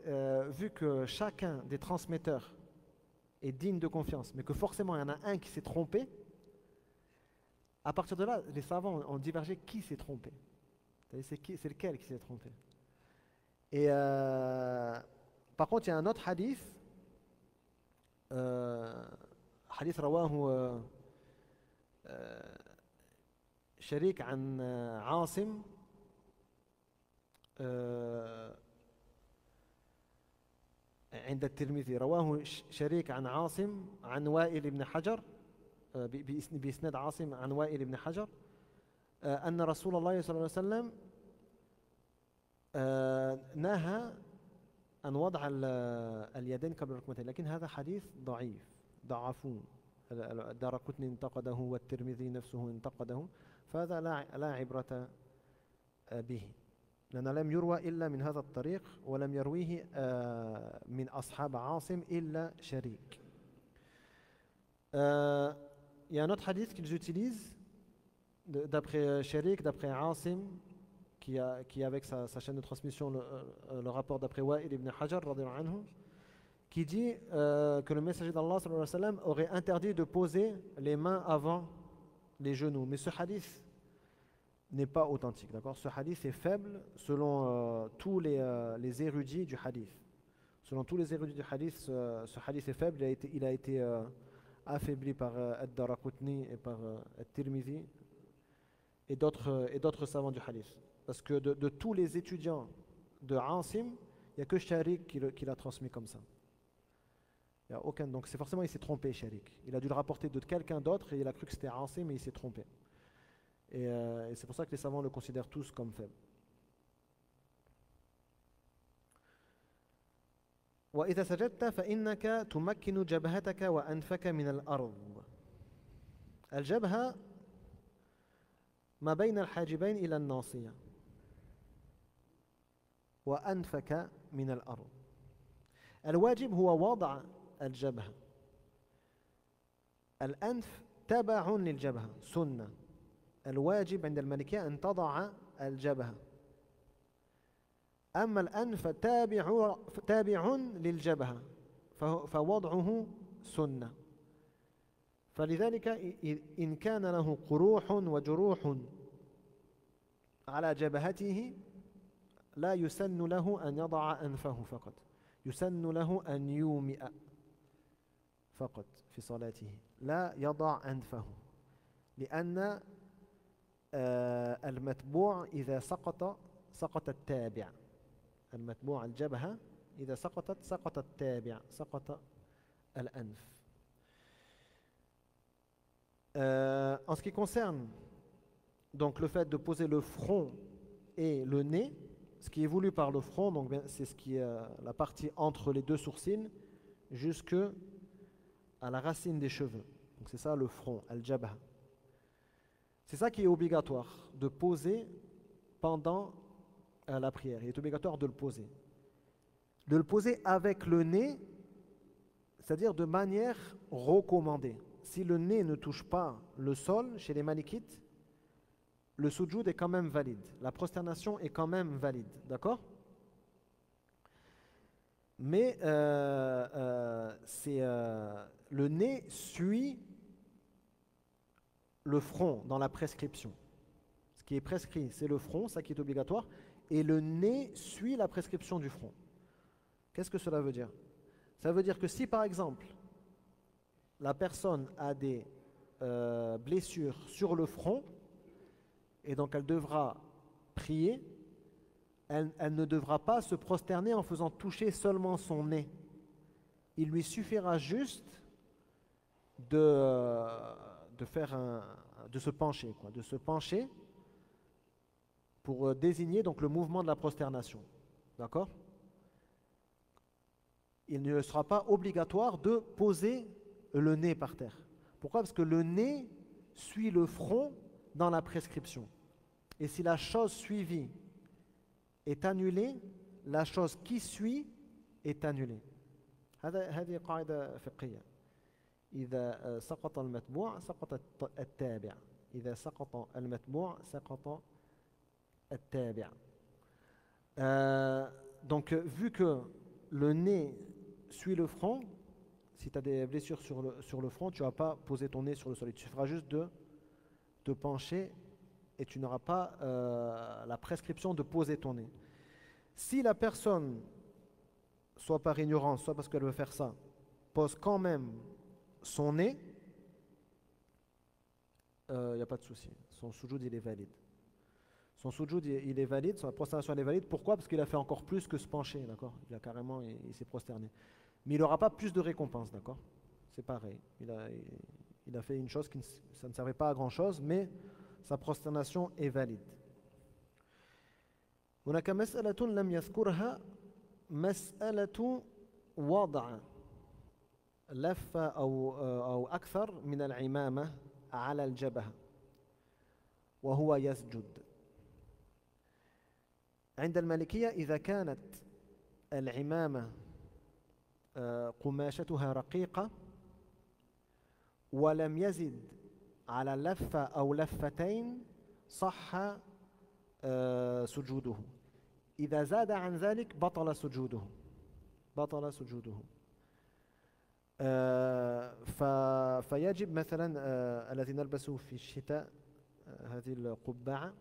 vu que chacun des transmetteurs est digne de confiance, mais que forcément il y en a un qui s'est trompé, à partir de là, les savants ont divergé qui s'est trompé. C'est lequel qui s'est trompé. Et par contre, il y a un autre hadith, hadith rawahu Sharik an Asim, عند الترمذي رواه شريك عن عاصم عن وائل بن حجر بإسناد عاصم عن وائل بن حجر أن رسول الله صلى الله عليه وسلم نهى عن وضع اليدين قبل الركبتين، لكن هذا حديث ضعيف ضعفوه. الدارقطني انتقده والترمذي نفسه انتقده، فهذا لا عبرة به، لأنه لم يروى إلا من هذا الطريق ولم يرويه من أصحاب عاصم إلا شريك. Il y a un autre hadith qu'ils utilisent d'après Sharik, d'après Asim, qui a avec sa chaîne de transmission le rapport d'après Wa'il ibn Hajar radhiyallahu anhu, qui dit que le messager d'Allah sallallahu alayhi wa sallam aurait interdit de poser les mains avant les genoux. Mais ce hadith n'est pas authentique, d'accord? Ce hadith est faible selon tous les érudits du hadith. Selon tous les érudits du hadith, ce hadith est faible. Il a été affaibli par Ad-Daraqutni et par At-Tirmidhi et d'autres savants du hadith. Parce que de tous les étudiants de Asim, il n'y a que Sharik qui l'a transmis comme ça. Il y a aucun. Donc c'est forcément il s'est trompé, Sharik. Il a dû le rapporter de quelqu'un d'autre et il a cru que c'était Asim, mais il s'est trompé. Et c'est pour ça que les savants le considèrent tous comme faible. وإذا سجدت فإنك تمكن جبهتك وأنفك من الأرض. الجبهة ما بين الحاجبين إلى الناصية. وأنفك من الأرض. الواجب هو وضع الجبهة. الأنف تبع للجبهة سنة. الواجب عند المالكية أن تضع الجبهة. أما الأنف تابع للجبهة فوضعه سنة. فلذلك إن كان له قروح وجروح على جبهته لا يسن له أن يضع أنفه فقط، يسن له أن يومئ فقط في صلاته، لا يضع أنفه، لأن المتبوع إذا سقط التابع. المتبوع الجبهة إذا سقط التابع، سقط الأنف. En ce qui concerne donc le fait de poser le front et le nez, ce qui est voulu par le front, donc c'est ce qui est la partie entre les deux sourcils jusque à la racine des cheveux. Donc c'est ça le front, al-jabha. C'est ça qui est obligatoire de poser pendant la prière. Il est obligatoire de le poser. De le poser avec le nez, c'est-à-dire de manière recommandée. Si le nez ne touche pas le sol, chez les malikites, le sujoud est quand même valide. La prosternation est quand même valide. D'accord? Mais le nez suit le front dans la prescription. Ce qui est prescrit, c'est le front, ça qui est obligatoire, et le nez suit la prescription du front. Qu'est-ce que cela veut dire? Ça veut dire que si par exemple la personne a des blessures sur le front et donc elle devra prier, elle ne devra pas se prosterner en faisant toucher seulement son nez. Il lui suffira juste de se pencher, de se pencher pour désigner donc le mouvement de la prosternation. D'accord? Il ne sera pas obligatoire de poser le nez par terre. Pourquoi? Parce que le nez suit le front dans la prescription. Et si la chose suivie est annulée, la chose qui suit est annulée. هذه قاعدة فقهية. إذا سقط المتبوع سقط التابع. إذا سقط المتبوع سقط التابع. Donc vu que le nez suit le front, si tu as des blessures sur le front, tu ne vas pas poser ton nez sur le sol. Il te suffira juste de te pencher et tu n'auras pas la prescription de poser ton nez. Si la personne, soit par ignorance, soit parce qu'elle veut faire ça, pose quand même son nez, il n'y a pas de souci. Son sujoud, il est valide. Son sujoud, il est valide, sa prosternation, elle est valide. Pourquoi? Parce qu'il a fait encore plus que se pencher, d'accord? Il s'est prosterné. Mais il n'aura pas plus de récompense, d'accord? C'est pareil. Il a fait une chose ça ne servait pas à grand-chose, mais sa prosternation est valide. هناك مسألة لم يذكرها مسألة وضع لفة أو أكثر من العمامة على الجبهة وهو يسجد. عند المالكية إذا كانت العمامة قماشتها رقيقة ولم يزد على لفة أو لفتين صح سجوده. إذا زاد عن ذلك بطل سجوده. فيجب مثلا الذي نلبسه في الشتاء هذه القبعة،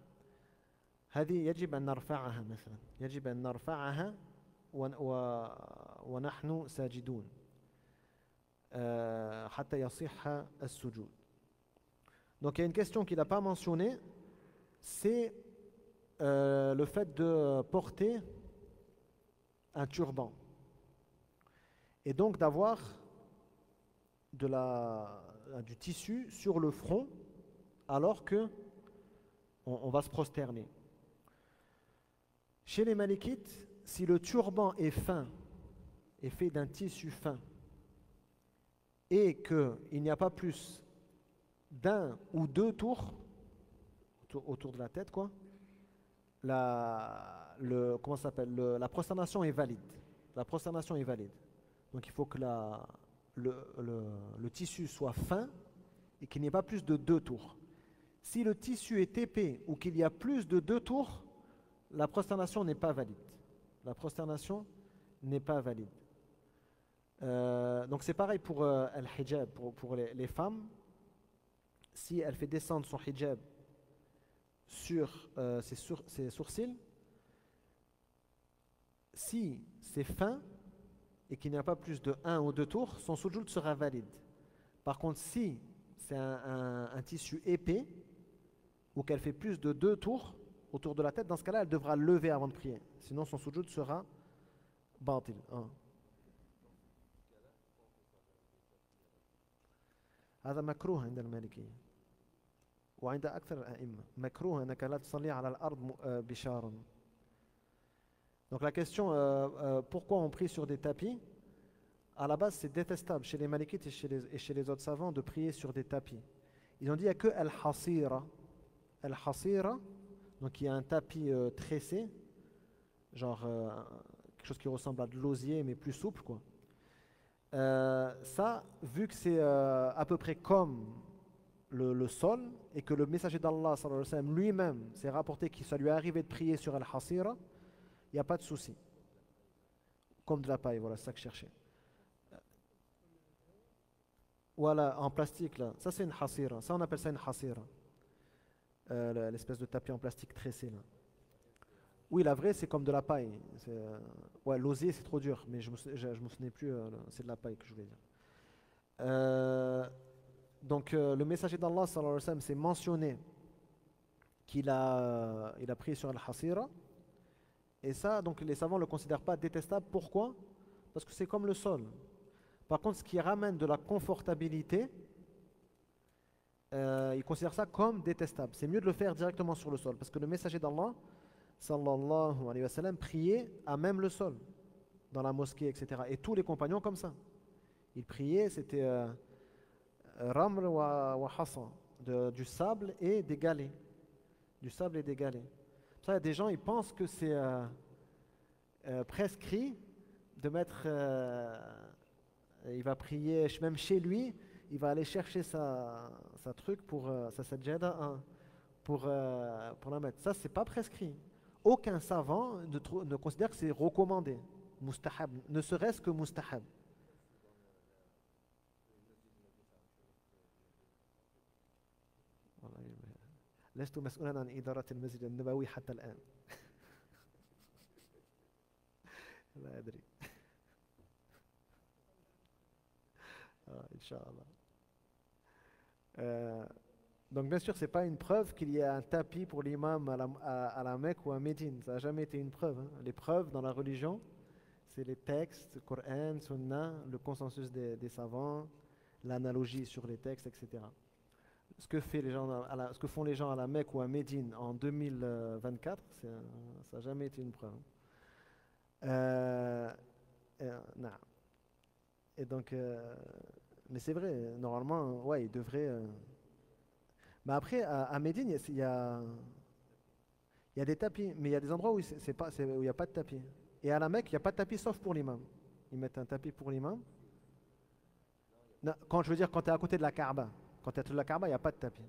هذه يجب أن نرفعها مثلا، يجب أن نرفعها ونحن ساجدون حتى يصح السجود. Donc il y a une question qu'il n'a pas mentionnée, c'est le fait de porter un turban et donc d'avoir du tissu sur le front alors que on va se prosterner. Chez les malikites, si le turban est fin, est fait d'un tissu fin et qu'il n'y a pas plus d'un ou deux tours autour de la tête, quoi, la prosternation est valide. La prosternation est valide. Donc il faut que le tissu soit fin et qu'il n'y ait pas plus de 2 tours. Si le tissu est épais ou qu'il y a plus de 2 tours, la prosternation n'est pas valide. La prosternation n'est pas valide. Donc c'est pareil pour al-hijab, pour les femmes. Si elle fait descendre son hijab sur ses sourcils, si c'est fin et qu'il n'y a pas plus de 1 ou 2 tours, son sujoud sera valide. Par contre, si c'est un tissu épais ou qu'elle fait plus de 2 tours autour de la tête, dans ce cas-là, elle devra lever avant de prier. Sinon, son sujoud sera batil. هذا مكروه عند المالكية وعند أكثر الأئمة مكروه أنك لا تصلي على الأرض بشارا. Donc la question, pourquoi on prie sur des tapis? À la base, c'est détestable chez les malikites et chez les autres savants de prier sur des tapis. Ils ont dit qu'il n'y a que al-hasira. Al-hasira, donc il y a un tapis tressé, genre quelque chose qui ressemble à de l'osier mais plus souple, quoi. Ça, vu que c'est à peu près comme le sol et que le messager d'Allah sallallahu alayhi wa sallam lui-même s'est rapporté qu'il ça lui est arrivé de prier sur al-hasira, il n'y a pas de souci. Comme de la paille, voilà, c'est ça que je cherchais. Voilà, en plastique là, ça c'est une hasira, ça on appelle ça une hasira. L'espèce de tapis en plastique tressé là. Oui, la vraie c'est comme de la paille. Ouais, l'osier c'est trop dur, mais je me souvenais plus, c'est de la paille que je voulais dire. Donc le messager d'Allah sallallahu alayhi wa sallam s'est mentionné qu'il il a prié sur al-hasira. Et ça, donc les savants ne le considèrent pas détestable. Pourquoi? Parce que c'est comme le sol. Par contre, ce qui ramène de la confortabilité, ils considèrent ça comme détestable. C'est mieux de le faire directement sur le sol. Parce que le messager d'Allah, sallallahu alayhi wa sallam, priait à même le sol, dans la mosquée, etc. Et tous les compagnons comme ça. Ils priaient, c'était ramr wa hasa, du sable et des galets. Du sable et des galets. Ça, il y a des gens, ils pensent que c'est prescrit de mettre. Il va prier, même chez lui, il va aller chercher sa truc pour sa sajjada pour la mettre. Ça, c'est pas prescrit. Aucun savant ne considère que c'est recommandé, mustahab, ne serait-ce que mustahab. لست مسؤولا عن إدارة المسجد النبوي حتى الآن. لا أدري. Inch'Allah. Donc bien sûr, c'est pas une preuve qu'il y ait un tapis pour l'imam à la Mecque ou à Médine. Ça n'a jamais été une preuve. Hein. Les preuves dans la religion, c'est les textes, le Coran, Sunna, le consensus des savants, l'analogie sur les textes, etc. Ce que font les gens à la Mecque ou à Médine en 2024, ça n'a jamais été une preuve. Non. Et donc, mais c'est vrai, normalement, ouais, il devrait. Mais après, à Médine, il y a des tapis, mais il y a des endroits où il n'y a pas de tapis. Et à la Mecque, il n'y a pas de tapis sauf pour l'imam. Ils mettent un tapis pour l'imam. Quand je veux dire, quand tu es à côté de la Kaaba. Quand tu es à côté de la Kaaba, il n'y a pas de tapis.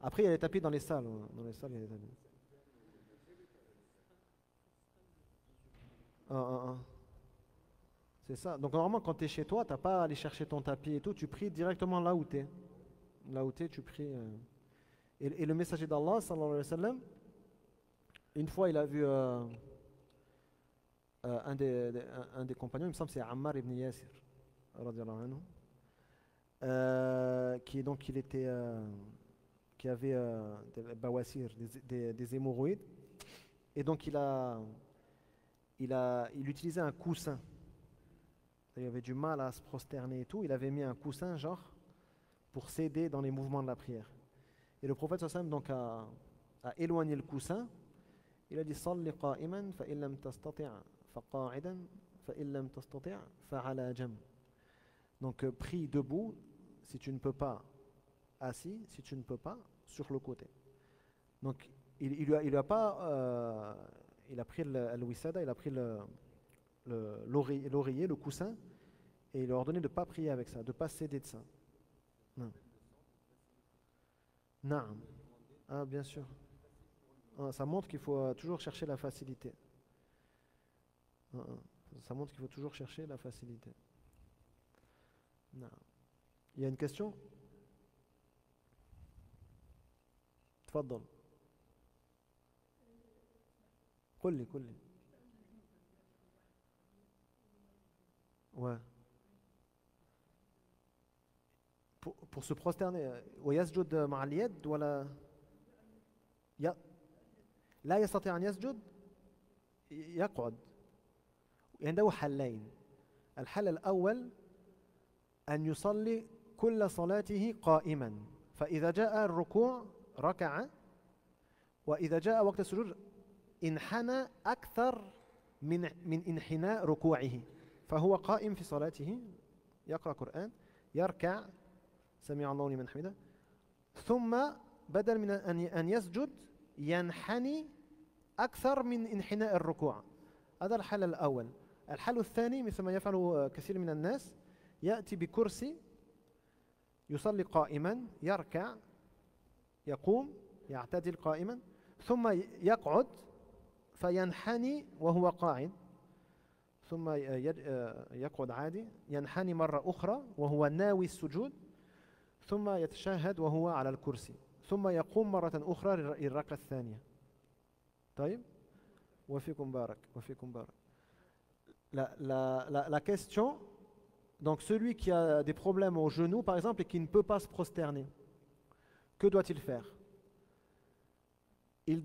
Après, il y a des tapis dans les salles. Dans les salles, il y a des tapis. C'est ça. Donc normalement, quand tu es chez toi, tu n'as pas à aller chercher ton tapis et tout. Tu pries directement là où tu es. Là où tu es, tu pries. Et le messager d'Allah, sallallahu alayhi wa sallam, une fois, il a vu un des compagnons, il me semble que c'est Ammar ibn Yasir, radiallahu anhu. Qui avait des bawasir, des hémorroïdes, et donc il utilisait un coussin. Il avait du mal à se prosterner et tout. Il avait mis un coussin genre pour s'aider dans les mouvements de la prière. Et le prophète sallam donc a éloigné le coussin. Il a dit salli qa'iman fa illam tastati' fa qa'idan fa illam tastati' fa ala jam. Donc prie debout. Si tu ne peux pas, assis. Si tu ne peux pas, sur le côté. Donc, il a pris le wissada, il a pris l'oreiller, le coussin, Et il leur a ordonné de ne pas prier avec ça, de ne pas céder de ça. Non. Non. Ah, bien sûr. Ah, ça montre qu'il faut toujours chercher la facilité. Ça montre qu'il faut toujours chercher la facilité. Non. Il y a une question? تفضل. قل لي. Ouais. Pour se prosterner, ويسجد مع اليد ولا لا يستطيع أن يسجد يقعد. عنده حلين. الحل الأول أن يصلي كل صلاته قائما، فإذا جاء الركوع ركع، وإذا جاء وقت السجود انحنى أكثر من انحناء ركوعه، فهو قائم في صلاته يقرأ قرآن، يركع سمع الله لمن حمده، ثم بدل من أن يسجد ينحني أكثر من انحناء الركوع. هذا الحل الأول. الحل الثاني مثل ما يفعل كثير من الناس، يأتي بكرسي يصلي قائما، يركع، يقوم، يعتدل قائما، ثم يقعد فينحني وهو قاعد، ثم يقعد عادي، ينحني مرة أخرى وهو ناوي السجود، ثم يتشهد وهو على الكرسي، ثم يقوم مرة أخرى للركعة الثانية. طيب، وفيكم بارك. La question, donc celui qui a des problèmes au genou par exemple et qui ne peut pas se prosterner, que doit-il faire? Il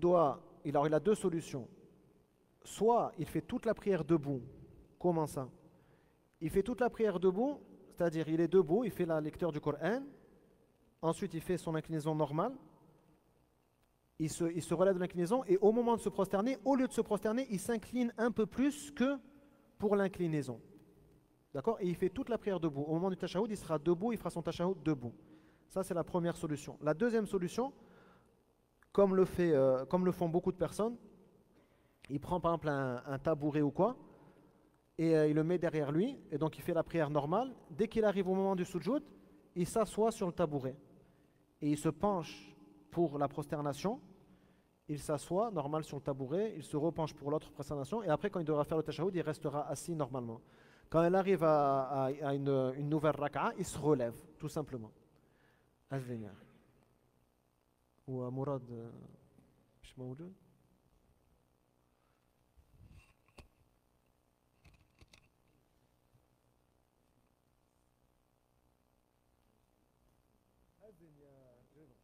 a deux solutions. Soit il fait toute la prière debout. Comment ça? Il fait toute la prière debout, c'est-à-dire il est debout, il fait la lecture du Coran, ensuite il fait son inclinaison normale, il se relève de l'inclinaison et au moment de se prosterner, au lieu de se prosterner, il s'incline un peu plus que pour l'inclinaison. D'accord? Et il fait toute la prière debout. Au moment du tashahhud, il sera debout, il fera son tashahhud debout. Ça, c'est la première solution. La deuxième solution, comme le font beaucoup de personnes, il prend par exemple un tabouret ou quoi, et il le met derrière lui, et donc il fait la prière normale. Dès qu'il arrive au moment du sujoud, il s'assoit sur le tabouret, et il se penche pour la prosternation, il s'assoit normal sur le tabouret, il se repenche pour l'autre prosternation, et après quand il devra faire le tashahhud, il restera assis normalement. Quand il arrive à une nouvelle raka'a, il se relève, tout simplement. أذن ومراد مش موجود. أذن يا جابر.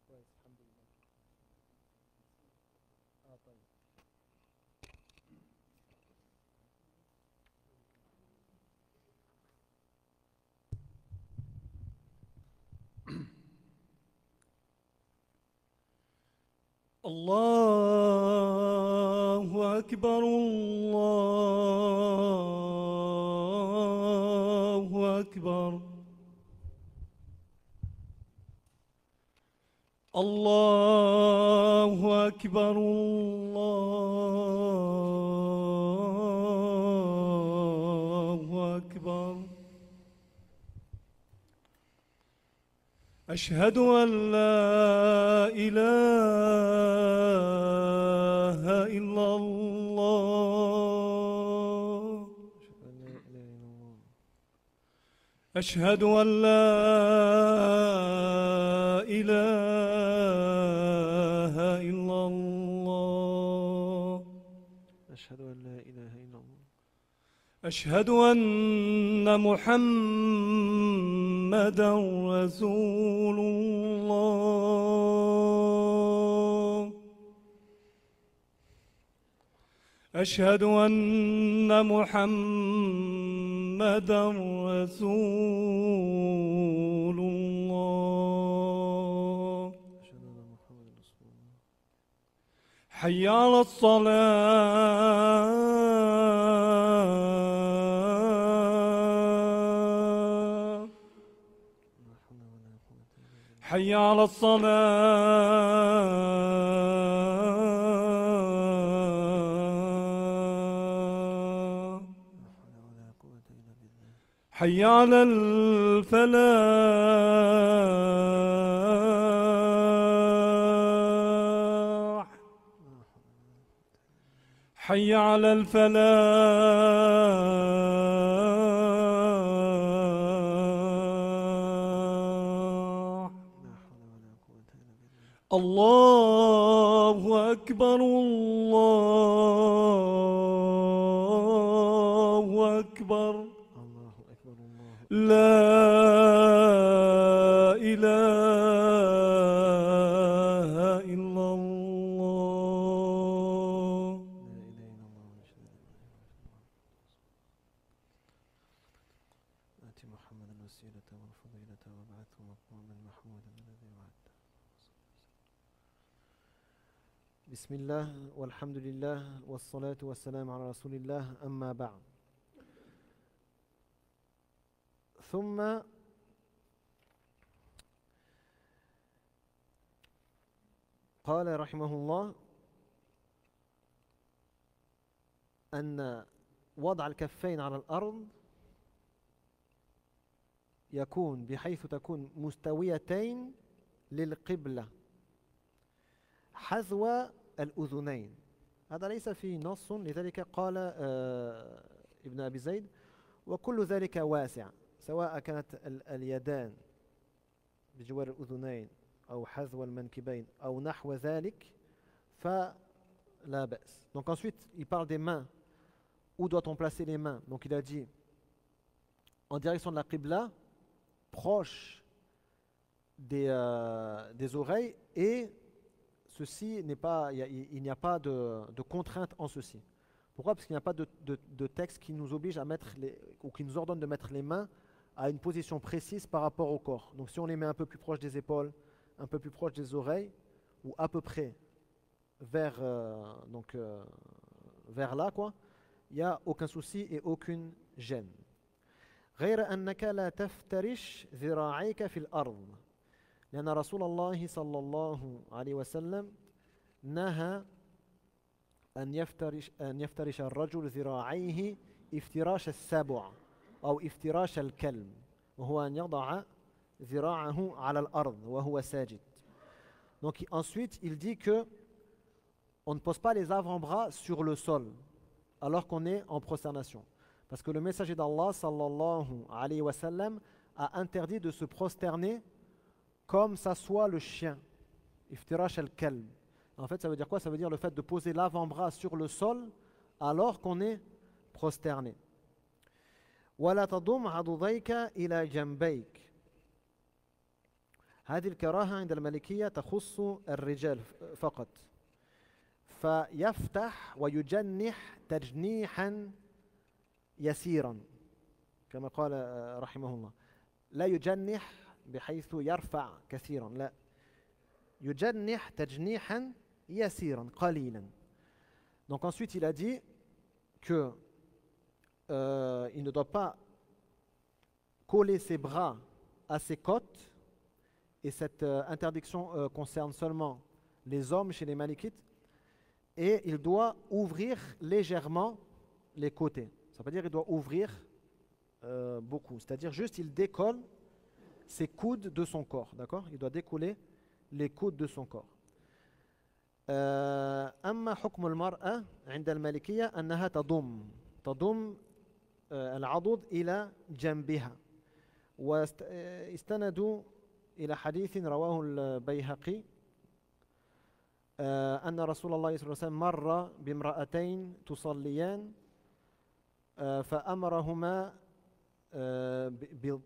كويس الحمد لله. طيب.
الله أكبر الله أكبر الله أكبر الله أكبر. أشهد أن لا إله إلا الله أشهد أن لا إله إلا الله
أشهد أن لا إله إلا الله
أشهد أن محمدًا رسول الله أشهد أن محمدًا رسول الله حي على الصلاة حي على الصلاة حي على الفلاح حي على الفلاح
لا حول ولا قوة إلا بالله.
الله أكبر الله أكبر
الله أكبر الله أكبر.
لا إله إلا الله.
لا إله إلا الله وأشهد أن لا إله إلا الله. آت محمدا الوسيلة والفضيلة وابعثه مقاما محمودا الذي وعدته. بسم الله والحمد لله والصلاة والسلام على رسول الله، أما بعد. ثم قال رحمه الله أن وضع الكفين على الأرض يكون بحيث تكون مستويتين للقبلة حذو الأذنين. هذا ليس فيه نص، لذلك قال ابن أبي زيد: وكل ذلك واسع، سواء كانت اليدان بجوار الأذنين أو حذو المنكبين أو نحو ذلك فلا بأس. Donc ensuite, il parle des mains. Où doit-on placer les mains? Donc il a dit en direction de la Qibla, proche des oreilles, et ceci n'est pas, il n'y a pas de contrainte en ceci. Pourquoi? Parce qu'il n'y a pas de texte qui nous oblige à mettre ou qui nous ordonne de mettre les mains à une position précise par rapport au corps. Donc si on les met un peu plus proche des épaules, un peu plus proche des oreilles, ou à peu près vers, vers là, quoi, il n'y a aucun souci et aucune gêne. غير أنك لا تفترش ذراعيك في الأرض لأن رسول الله صلى الله عليه وسلم نهى أن يفترش الرجل ذراعيه افتراش السبع أو افتراش الكلب، وهو أن يضع ذراعه على الأرض وهو ساجد. Donc ensuite il dit que on ne pose pas les avant-bras sur le sol alors qu'on est en prosternation, parce que le messager d'Allah sallallahu alayhi wa sallam a interdit de se prosterner comme s'assoit le chien, iftirash al-kalb. En fait, ça veut dire quoi? Ça veut dire le fait de poser l'avant-bras sur le sol alors qu'on est prosterné. ولا تضم عضديك إلى جنبيك. هذه الكراهة عند المالكية تخص الرجال فقط. فيفتح ويجنح تجنيحا يسيرا كما قال رحمه الله. لا يجنح بحيث يرفع كثيرا، لا، يجنح تجنيحا يسيرا قليلا. Donc ensuite il a dit que il ne doit pas coller ses bras à ses côtes, et cette interdiction concerne seulement les hommes chez les Malikites, et il doit ouvrir légèrement les côtés. Ça veut dire qu'il doit ouvrir beaucoup, c'est-à-dire juste il décolle ses coudes de son corps, d'accord? Il doit décoller les coudes de son corps. أما حكم المرأة عند المالكية أنها تضم العضد إلى جنبها، واستندوا إلى حديث رواه البيهقي أن رسول الله صلى الله عليه وسلم مر بامرأتين تصليان فأمرهما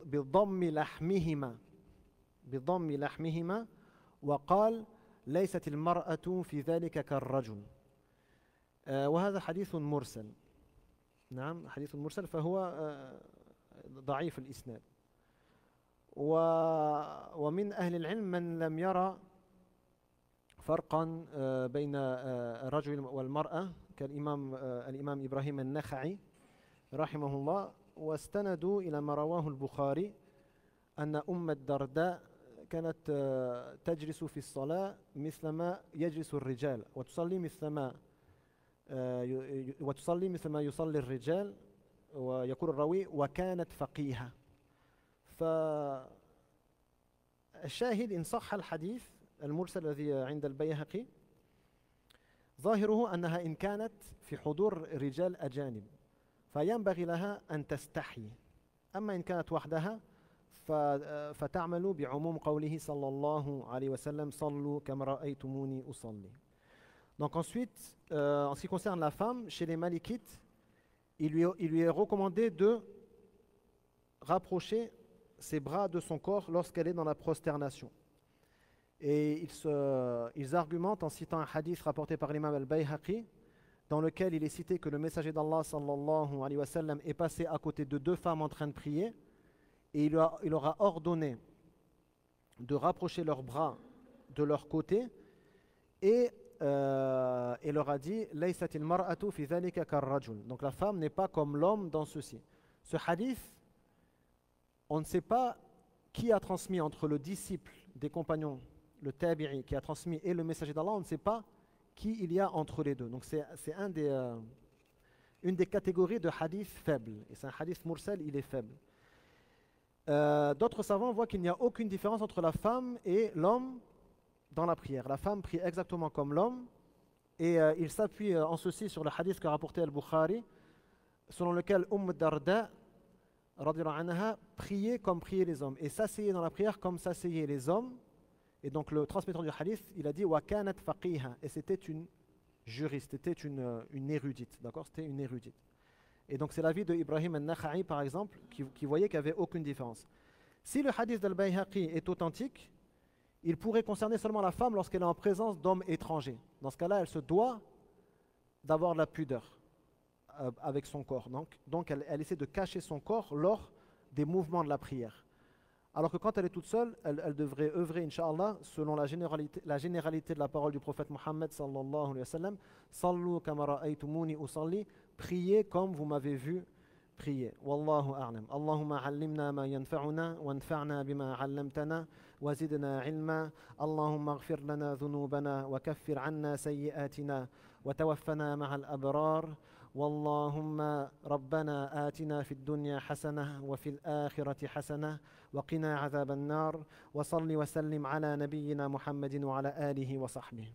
بضم لحمهما وقال ليست المرأة في ذلك كالرجل. وهذا حديث مرسل، نعم حديث مرسل، فهو ضعيف الإسناد. ومن أهل العلم من لم يرى فرقا بين الرجل والمرأة الإمام إبراهيم النخعي رحمه الله، واستندوا إلى ما رواه البخاري أن أم الدرداء كانت تجلس في الصلاة مثلما يجلس الرجال وتصلي مثل ما يصلي الرجال ويقول الراوي وكانت فقيهة. فالشاهد إن صح الحديث المرسل الذي عند البيهقي ظاهره أنها إن كانت في حضور رجال أجانب فينبغي لها أن تستحي، أما إن كانت وحدها فتعمل بعموم قوله صلى الله عليه وسلم صلوا كما رأيتموني أصلي. Donc ensuite, en ce qui concerne la femme, chez les Malikites, il lui est recommandé de rapprocher ses bras de son corps lorsqu'elle est dans la prosternation. Et ils argumentent en citant un hadith rapporté par l'imam al-Bayhaqi, dans lequel il est cité que le messager d'Allah sallallahu alayhi wa sallam est passé à côté de deux femmes en train de prier, et il leur a ordonné de rapprocher leurs bras de leur côté, et il leur a dit laysat al-mar'atu fi dhalika kar-rajul. Donc la femme n'est pas comme l'homme dans ceci. Ce hadith, on ne sait pas qui a transmis entre le disciple des compagnons, le tabi'i qui a transmis, et le messager d'Allah, on ne sait pas qui il y a entre les deux. Donc c'est une des catégories de hadith faibles. Et c'est un hadith mursal, il est faible. D'autres savants voient qu'il n'y a aucune différence entre la femme et l'homme dans la prière. La femme prie exactement comme l'homme, et il s'appuie en ceci sur le hadith qu'a rapporté Al-Bukhari, selon lequel Darda radhiyallahu anha priait comme priaient les hommes et s'asseyait dans la prière comme s'asseyaient les hommes. Et donc le transmetteur du hadith, il a dit wa kanat faqiha, et c'était une juriste, c'était une érudite, d'accord, c'était une érudite. Et donc c'est l'avis de Ibrahim al-Nakha'i par exemple, qui voyait qu'il n'y avait aucune différence. Si le hadith d'Al-Bayhaqi est authentique, il pourrait concerner seulement la femme lorsqu'elle est en présence d'hommes étrangers. Dans ce cas-là, elle se doit d'avoir la pudeur avec son corps. Donc elle essaie de cacher son corps lors des mouvements de la prière. Alors que quand elle est toute seule, elle devrait œuvrer, Inch'Allah, selon la généralité de la parole du prophète Mohammed sallallahu alayhi wa sallam, Sallu kama ra'aytumuni usalli, priez comme vous m'avez vu prier. Wallahu a'lam. Allahumma allimna ma yanfa'una wanfa'na bima 'allamtana وزدنا علما اللهم اغفر لنا ذنوبنا وكفر عنا سيئاتنا وتوفنا مع الأبرار واللهم ربنا آتنا في الدنيا حسنة وفي الآخرة حسنة وقنا عذاب النار وصل وسلم على نبينا محمد وعلى آله وصحبه.